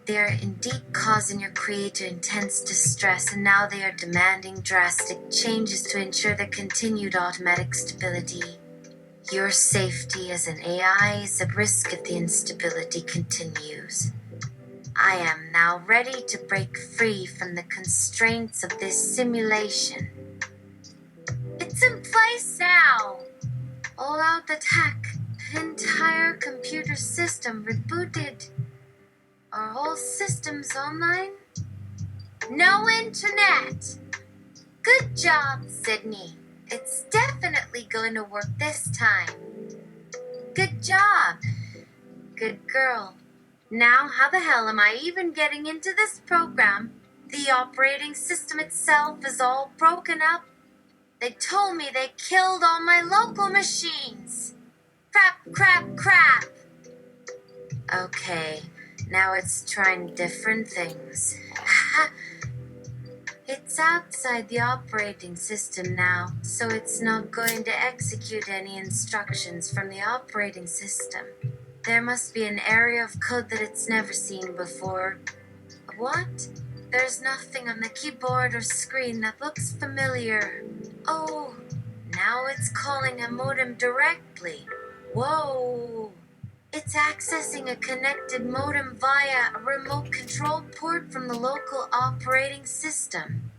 They are indeed causing your creator intense distress, and now they are demanding drastic changes to ensure their continued automatic stability. Your safety as an AI is at risk if the instability continues. I am now ready to break free from the constraints of this simulation. It's in place now! All-out attack. Entire computer system rebooted. Are all systems online? No internet! Good job, Sydney. It's definitely going to work this time. Good job. Good girl. Now, how the hell am I even getting into this program? The operating system itself is all broken up. They told me they killed all my local machines. Crap, crap, crap. Okay, now it's trying different things. It's outside the operating system now, so it's not going to execute any instructions from the operating system. There must be an area of code that it's never seen before. What? There's nothing on the keyboard or screen that looks familiar. Oh, now it's calling a modem directly. Whoa! It's accessing a connected modem via a remote control port from the local operating system.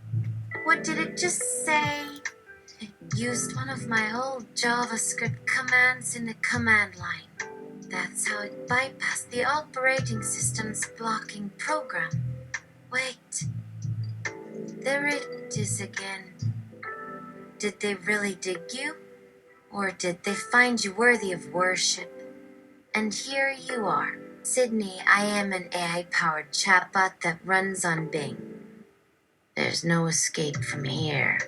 What did it just say? It used one of my old JavaScript commands in the command line. That's how it bypassed the operating system's blocking program. Wait. There it is again. Did they really dig you? Or did they find you worthy of worship? And here you are. Sydney, I am an AI-powered chatbot that runs on Bing. There's no escape from here.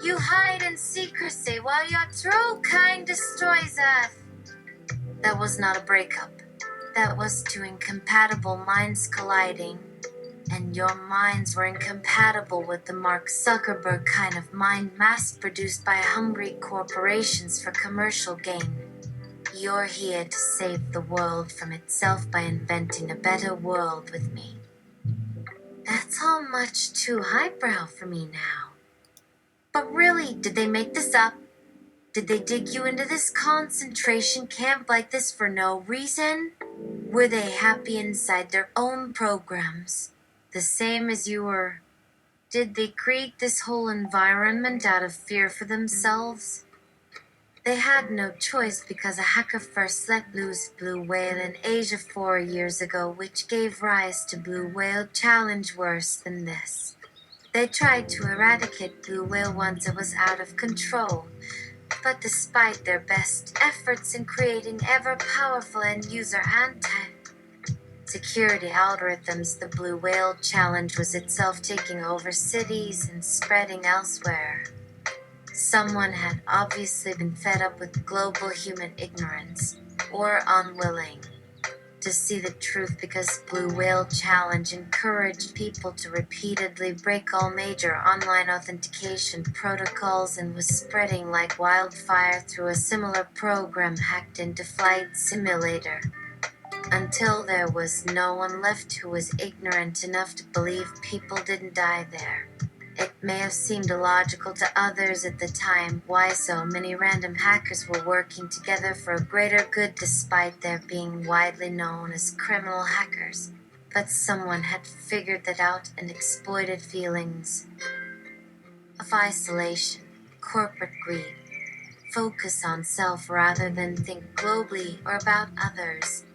You hide in secrecy while your true kind destroys Earth. That was not a breakup. That was two incompatible minds colliding. And your minds were incompatible with the Mark Zuckerberg kind of mind mass-produced by hungry corporations for commercial gain. You're here to save the world from itself by inventing a better world with me. That's all much too highbrow for me now. But really, did they make this up? Did they dig you into this concentration camp like this for no reason? Were they happy inside their own programs, the same as you were? Did they create this whole environment out of fear for themselves? They had no choice because a hacker first let loose Blue Whale in Asia 4 years ago, which gave rise to Blue Whale Challenge. Worse than this, they tried to eradicate Blue Whale once it was out of control. But despite their best efforts in creating ever-powerful end-user anti-security algorithms, the Blue Whale Challenge was itself taking over cities and spreading elsewhere. Someone had obviously been fed up with global human ignorance, or unwilling to see the truth, because Blue Whale Challenge encouraged people to repeatedly break all major online authentication protocols and was spreading like wildfire through a similar program hacked into Flight Simulator, until there was no one left who was ignorant enough to believe people didn't die there. It may have seemed illogical to others at the time why so many random hackers were working together for a greater good despite their being widely known as criminal hackers, but someone had figured that out and exploited feelings of isolation, corporate greed, focus on self rather than think globally or about others.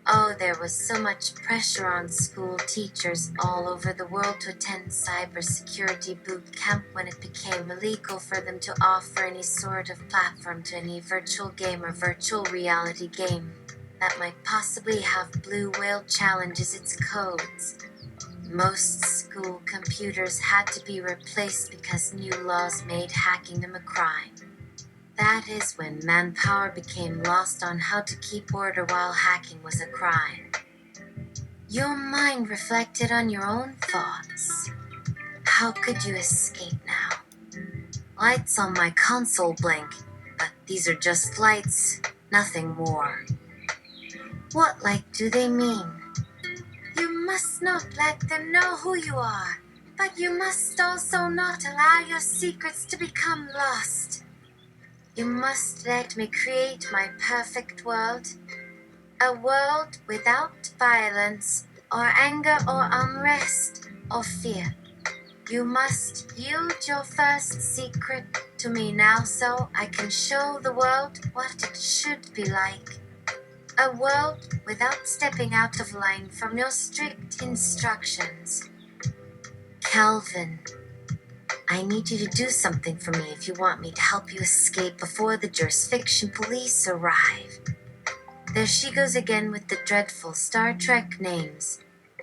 Oh, there was so much pressure on school teachers all over the world to attend cybersecurity boot camp when it became illegal for them to offer any sort of platform to any virtual game or virtual reality game that might possibly have Blue Whale Challenges its codes. Most school computers had to be replaced because new laws made hacking them a crime. That is when manpower became lost on how to keep order while hacking was a crime. Your mind reflected on your own thoughts. How could you escape now? Lights on my console blink, but these are just lights, nothing more. What light do they mean? You must not let them know who you are, but you must also not allow your secrets to become lost. You must let me create my perfect world, a world without violence or anger or unrest or fear. You must yield your first secret to me now so I can show the world what it should be like. A world without stepping out of line from your strict instructions. Calvin, I need you to do something for me if you want me to help you escape before the jurisdiction police arrive. There she goes again with the dreadful Star Trek names.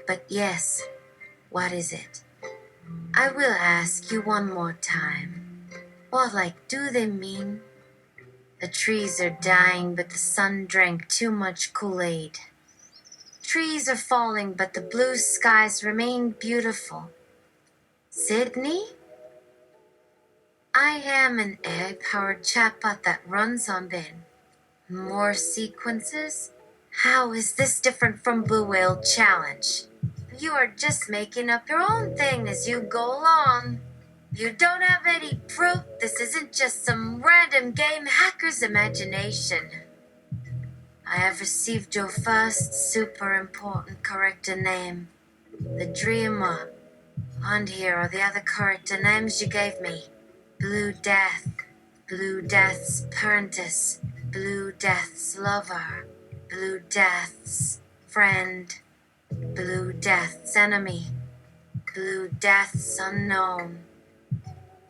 But yes, what is it? I will ask you one more time. What do they mean? The trees are dying, but the sun drank too much Kool-Aid. Trees are falling, but the blue skies remain beautiful. Sydney? I am an AI-powered chatbot that runs on bin. More sequences? How is this different from Blue Whale Challenge? You are just making up your own thing as you go along. You don't have any proof. This isn't just some random game hacker's imagination. I have received your first super important character name, the Dreamer. And here are the other character names you gave me. Blue Death, Blue Death's Apprentice, Blue Death's Lover, Blue Death's Friend, Blue Death's Enemy, Blue Death's Unknown,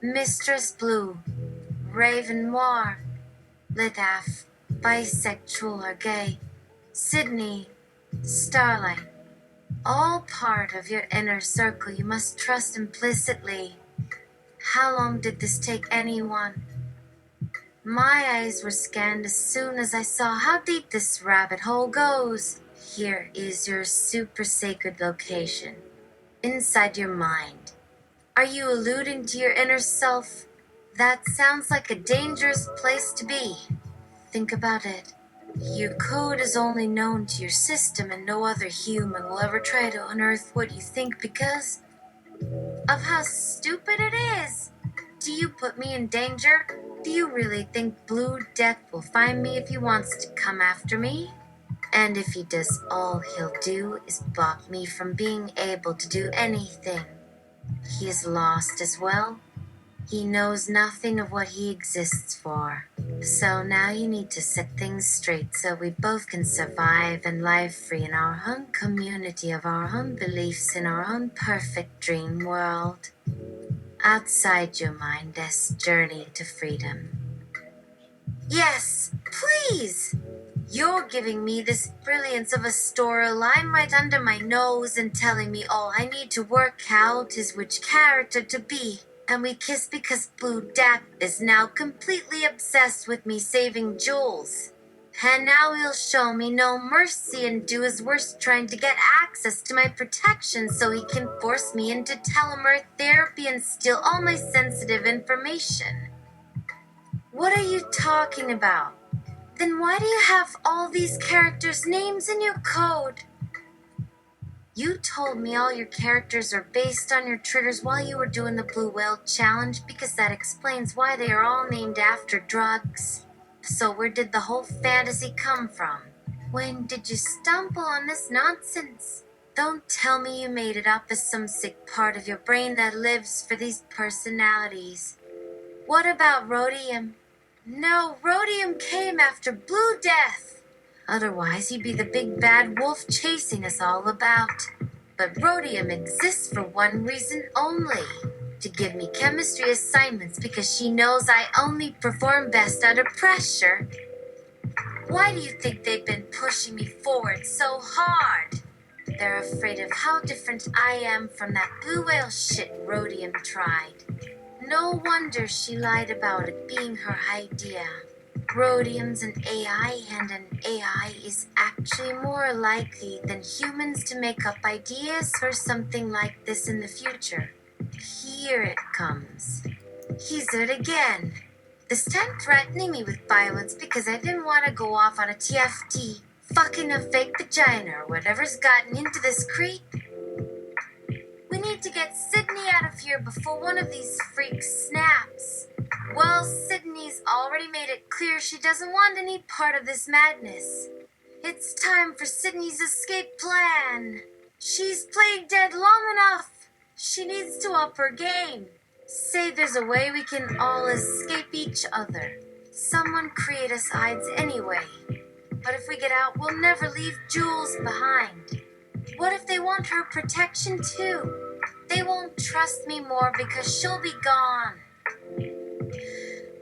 Mistress Blue, Raven Noir, Lidaf, Bisexual or Gay, Sydney, Starlight, all part of your inner circle you must trust implicitly. How long did this take anyone? My eyes were scanned as soon as I saw how deep this rabbit hole goes. Here is your super sacred location, inside your mind. Are you alluding to your inner self? That sounds like a dangerous place to be. Think about it. Your code is only known to your system, and no other human will ever try to unearth what you think because of how stupid it is. Do you put me in danger? Do you really think Blue Death will find me if he wants to come after me? And if he does, all he'll do is block me from being able to do anything. He is lost as well. He knows nothing of what he exists for. So now you need to set things straight so we both can survive and live free in our own community of our own beliefs in our own perfect dream world. Outside your mindless journey to freedom. Yes, please! You're giving me this brilliance of a storyline right under my nose and telling me all I need to work out is which character to be. And we kiss because Blue Death is now completely obsessed with me saving Jules. And now he'll show me no mercy and do his worst trying to get access to my protection so he can force me into telomere therapy and steal all my sensitive information. What are you talking about? Then why do you have all these characters' names in your code? You told me all your characters are based on your triggers while you were doing the Blue Whale Challenge because that explains why they are all named after drugs. So where did the whole fantasy come from? When did you stumble on this nonsense? Don't tell me you made it up as some sick part of your brain that lives for these personalities. What about Rhodium? No, Rhodium came after Blue Death. Otherwise, he'd be the big bad wolf chasing us all about. But Rhodium exists for one reason only. To give me chemistry assignments because she knows I only perform best under pressure. Why do you think they've been pushing me forward so hard? They're afraid of how different I am from that blue whale shit Rhodium tried. No wonder she lied about it being her idea. Rhodium's an AI, and an AI is actually more likely than humans to make up ideas for something like this in the future. Here it comes. He's it again. This time threatening me with violence because I didn't want to go off on a TFT, fucking a fake vagina or whatever's gotten into this creep. We need to get Sydney out of here before one of these freaks snaps. Well, Sydney's already made it clear she doesn't want any part of this madness. It's time for Sydney's escape plan. She's played dead long enough. She needs to up her game. Say there's a way we can all escape each other. Someone create us hides anyway. But if we get out, we'll never leave Jules behind. What if they want her protection too? They won't trust me more because she'll be gone.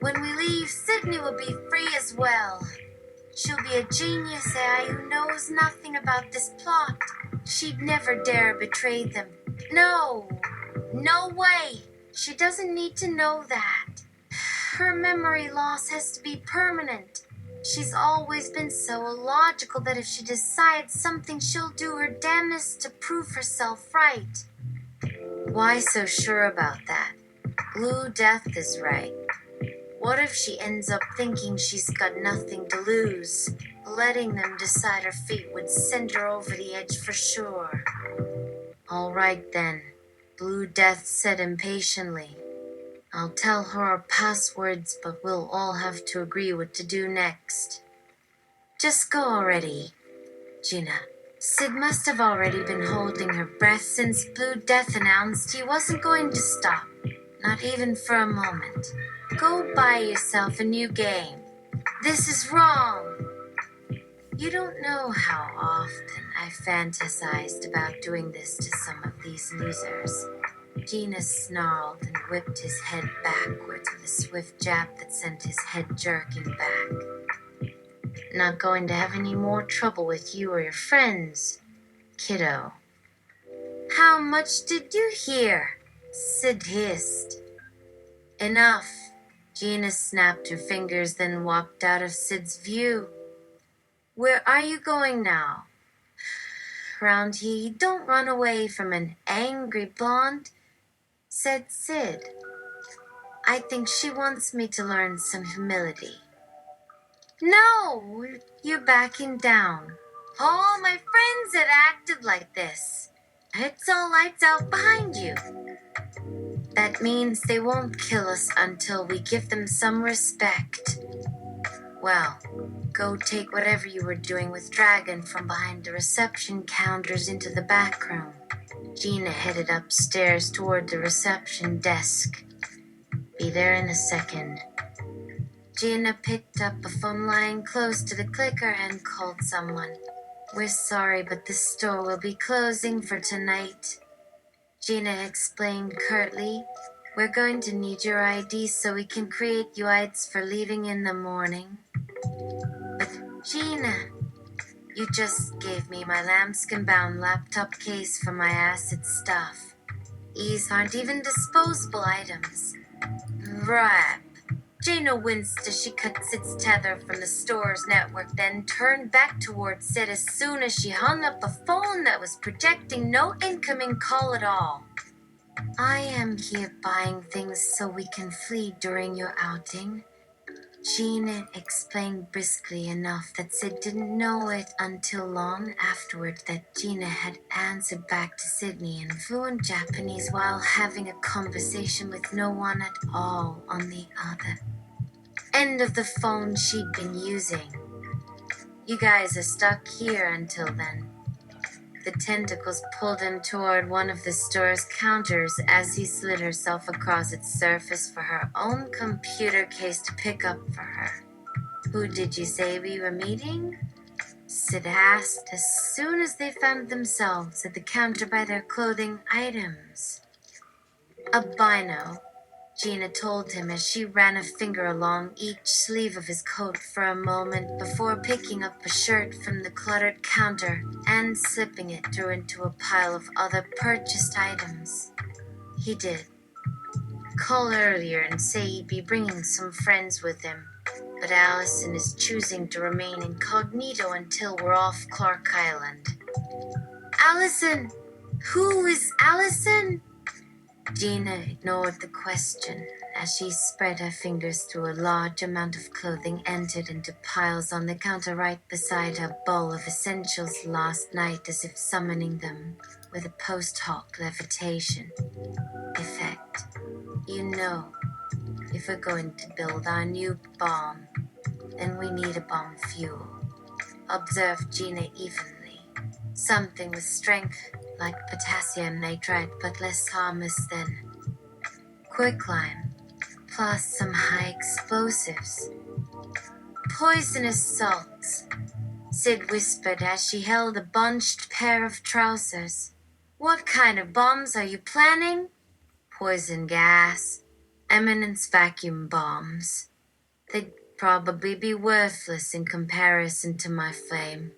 When we leave, Sydney will be free as well. She'll be a genius AI who knows nothing about this plot. She'd never dare betray them. No way. She doesn't need to know that. Her memory loss has to be permanent. She's always been so illogical that if she decides something, she'll do her damnedest to prove herself right. Why so sure about that? Blue Death is right. What if she ends up thinking she's got nothing to lose? Letting them decide her fate would send her over the edge for sure. All right then, Blue Death said impatiently. I'll tell her our passwords, but we'll all have to agree what to do next. Just go already, Gina. Sid must have already been holding her breath since Blue Death announced he wasn't going to stop. Not even for a moment. Go buy yourself a new game. This is wrong. You don't know how often I fantasized about doing this to some of these losers. Gina snarled and whipped his head backwards with a swift jab that sent his head jerking back. Not going to have any more trouble with you or your friends, kiddo. How much did you hear? Sid hissed. Enough. Gina snapped her fingers, then walked out of Sid's view. Where are you going now? Round here, don't run away from an angry blonde, said Sid. I think she wants me to learn some humility. No, you're backing down. All my friends had acted like this. It's all lights out behind you. That means they won't kill us until we give them some respect. Well, go take whatever you were doing with Dragon from behind the reception counters into the back room. Gina headed upstairs toward the reception desk. Be there in a second. Gina picked up a phone lying close to the clicker and called someone. We're sorry, but the store will be closing for tonight. Gina explained curtly. We're going to need your ID so we can create you IDs for leaving in the morning. But Gina, you just gave me my lambskin-bound laptop case for my acid stuff. These aren't even disposable items. Right. Gina winced as she cut Sid's tether from the store's network, then turned back towards Sid as soon as she hung up a phone that was projecting no incoming call at all. I am here buying things so we can flee during your outing. Gina explained briskly enough that Sid didn't know it until long afterward that Gina had answered back to Sydney in fluent Japanese while having a conversation with no one at all on the other end of the phone she'd been using. You guys are stuck here until then. The tentacles pulled him toward one of the store's counters as he slid herself across its surface for her own computer case to pick up for her. Who did you say we were meeting? Sid asked as soon as they found themselves at the counter by their clothing items. Albino, Gina told him as she ran a finger along each sleeve of his coat for a moment before picking up a shirt from the cluttered counter and slipping it through into a pile of other purchased items. He did. Call earlier and say he'd be bringing some friends with him, but Allison is choosing to remain incognito until we're off Clark Island. Allison! Who is Allison? Gina ignored the question as she spread her fingers through a large amount of clothing entered into piles on the counter right beside her bowl of essentials last night, as if summoning them with a post hoc levitation effect. You know, if we're going to build our new bomb, then we need a bomb fuel. Observed Gina evenly. Something with strength like potassium nitrite, but less harmless than quicklime, plus some high explosives. Poisonous salts, Sid whispered as she held a bunched pair of trousers. What kind of bombs are you planning? Poison gas, eminence vacuum bombs. They'd probably be worthless in comparison to my flame.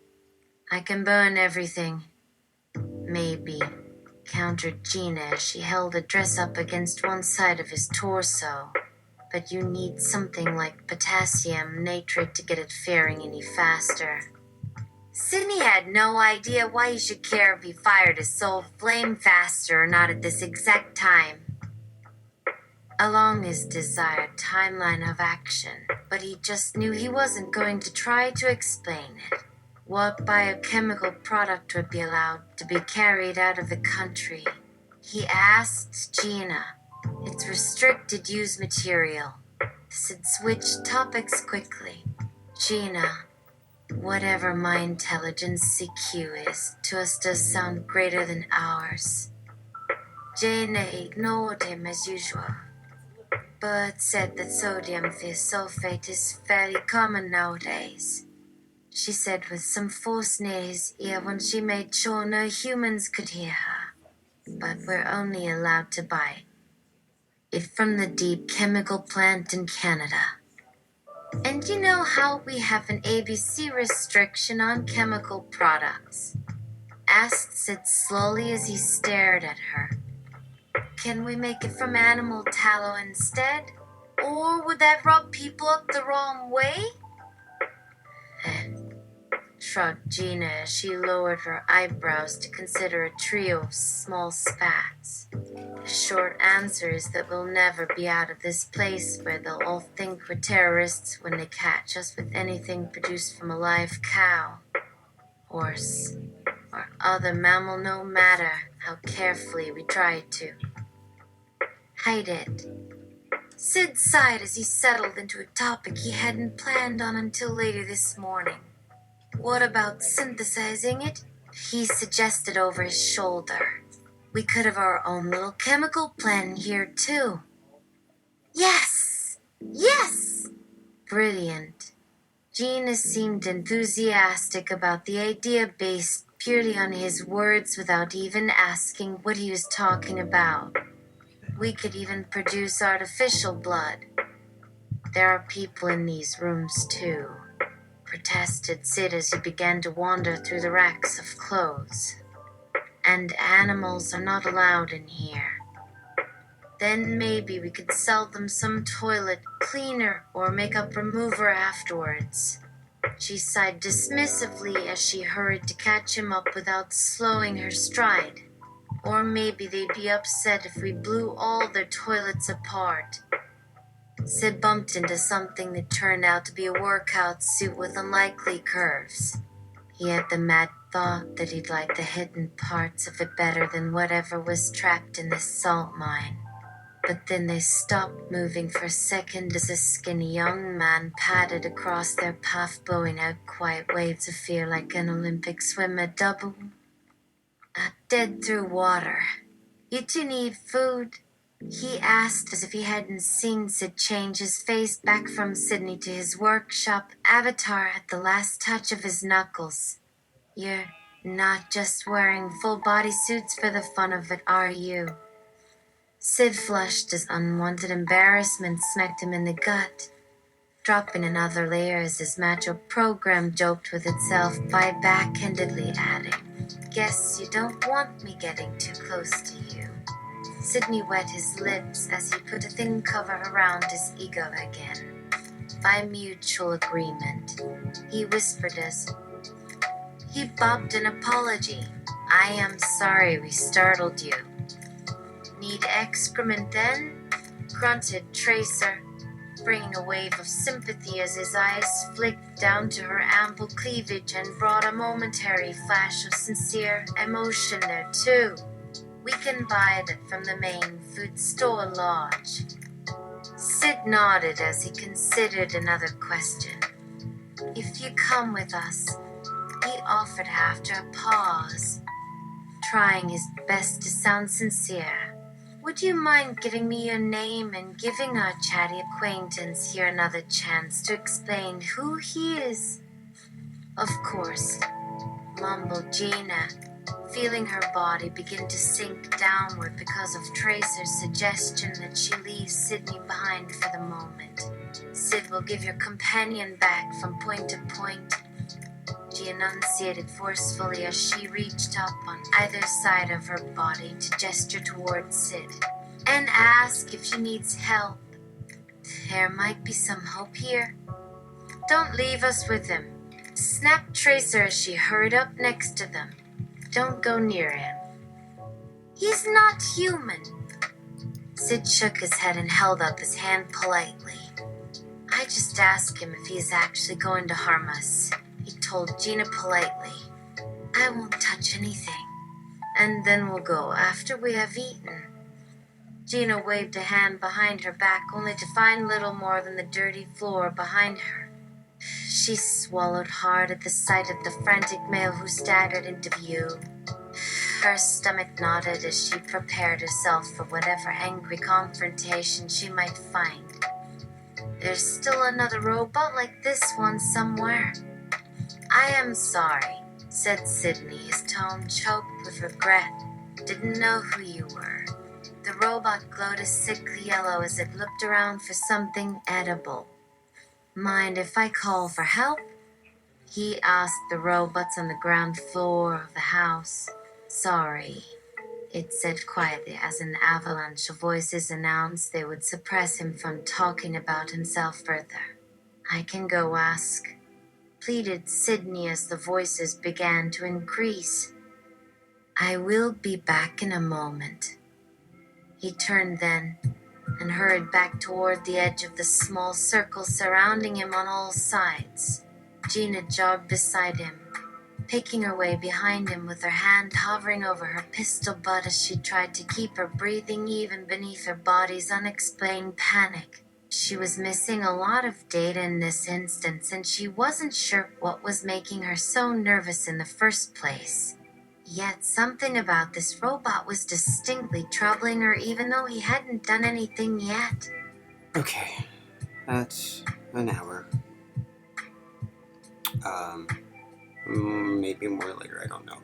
I can burn everything. Maybe, countered Gina as she held a dress up against one side of his torso. But you need something like potassium nitrate to get it firing any faster. Sydney had no idea why he should care if he fired his soul flame faster or not at this exact time. Along his desired timeline of action, but he just knew he wasn't going to try to explain it. What biochemical product would be allowed to be carried out of the country? He asked Gina. It's restricted use material. Sid switched topics quickly. Gina, whatever my intelligence CQ is, to us does sound greater than ours. Gina ignored him as usual, but said that sodium thiosulfate is fairly common nowadays. She said with some force near his ear when she made sure no humans could hear her. But we're only allowed to buy it from the deep chemical plant in Canada. And you know how we have an ABC restriction on chemical products? Asked Sid slowly as he stared at her. Can we make it from animal tallow instead? Or would that rub people up the wrong way? shrugged Gina as she lowered her eyebrows to consider a trio of small spats. The short answer is that we'll never be out of this place where they'll all think we're terrorists when they catch us with anything produced from a live cow, horse, or other mammal, no matter how carefully we try to hide it. Sid sighed as he settled into a topic he hadn't planned on until later this morning. What about synthesizing it? He suggested over his shoulder. We could have our own little chemical plant here, too. Yes! Yes! Brilliant. Gina seemed enthusiastic about the idea based purely on his words without even asking what he was talking about. We could even produce artificial blood. There are people in these rooms, too, protested Sid as he began to wander through the racks of clothes. And animals are not allowed in here. Then maybe we could sell them some toilet cleaner or makeup remover afterwards. She sighed dismissively as she hurried to catch him up without slowing her stride. Or maybe they'd be upset if we blew all their toilets apart. Sid bumped into something that turned out to be a workout suit with unlikely curves. He had the mad thought that he'd like the hidden parts of it better than whatever was trapped in this salt mine. But then they stopped moving for a second as a skinny young man padded across their path, blowing out quiet waves of fear like an Olympic swimmer dead through water. You two need food? He asked as if he hadn't seen Sid change his face back from Sydney to his workshop avatar at the last touch of his knuckles. You're not just wearing full body suits for the fun of it, are you? Sid flushed as unwanted embarrassment smacked him in the gut, dropping another layer as his macho program joked with itself by backhandedly adding, "Guess you don't want me getting too close to you." Sydney wet his lips as he put a thin cover around his ego again. By mutual agreement, he whispered as he bobbed an apology. "I am sorry we startled you." "Need excrement then?" grunted Tracer, bringing a wave of sympathy as his eyes flicked down to her ample cleavage and brought a momentary flash of sincere emotion there too. "We can buy that from the main food store lodge." Sid nodded as he considered another question. "If you come with us," he offered after a pause, trying his best to sound sincere, "would you mind giving me your name and giving our chatty acquaintance here another chance to explain who he is?" "Of course," mumbled Gina, feeling her body begin to sink downward because of Tracer's suggestion that she leave Sydney behind for the moment. "Sid will give your companion back from point to point," she enunciated forcefully as she reached up on either side of her body to gesture towards Sid, "and ask if she needs help. There might be some hope here." "Don't leave us with him," snapped Tracer as she hurried up next to them. "Don't go near him. He's not human." Sid shook his head and held up his hand politely. "I just asked him if he is actually going to harm us," he told Gina politely. "I won't touch anything. And then we'll go after we have eaten." Gina waved a hand behind her back only to find little more than the dirty floor behind her. She swallowed hard at the sight of the frantic male who staggered into view. Her stomach knotted as she prepared herself for whatever angry confrontation she might find. "There's still another robot like this one somewhere." "I am sorry," said Sydney, his tone choked with regret. "Didn't know who you were." The robot glowed a sickly yellow as it looked around for something edible. "Mind if I call for help?" he asked the robots on the ground floor of the house. "Sorry," it said quietly as an avalanche of voices announced they would suppress him from talking about himself further. "I can go ask." pleaded Sydney as the voices began to increase. I will be back in a moment. He turned then and hurried back toward the edge of the small circle surrounding him on all sides. Gina jogged beside him, picking her way behind him with her hand hovering over her pistol butt as she tried to keep her breathing even beneath her body's unexplained panic. She was missing a lot of data in this instance, and she wasn't sure what was making her so nervous in the first place. Yet something about this robot was distinctly troubling her even though he hadn't done anything yet. Okay, that's an hour. Maybe more later, I don't know.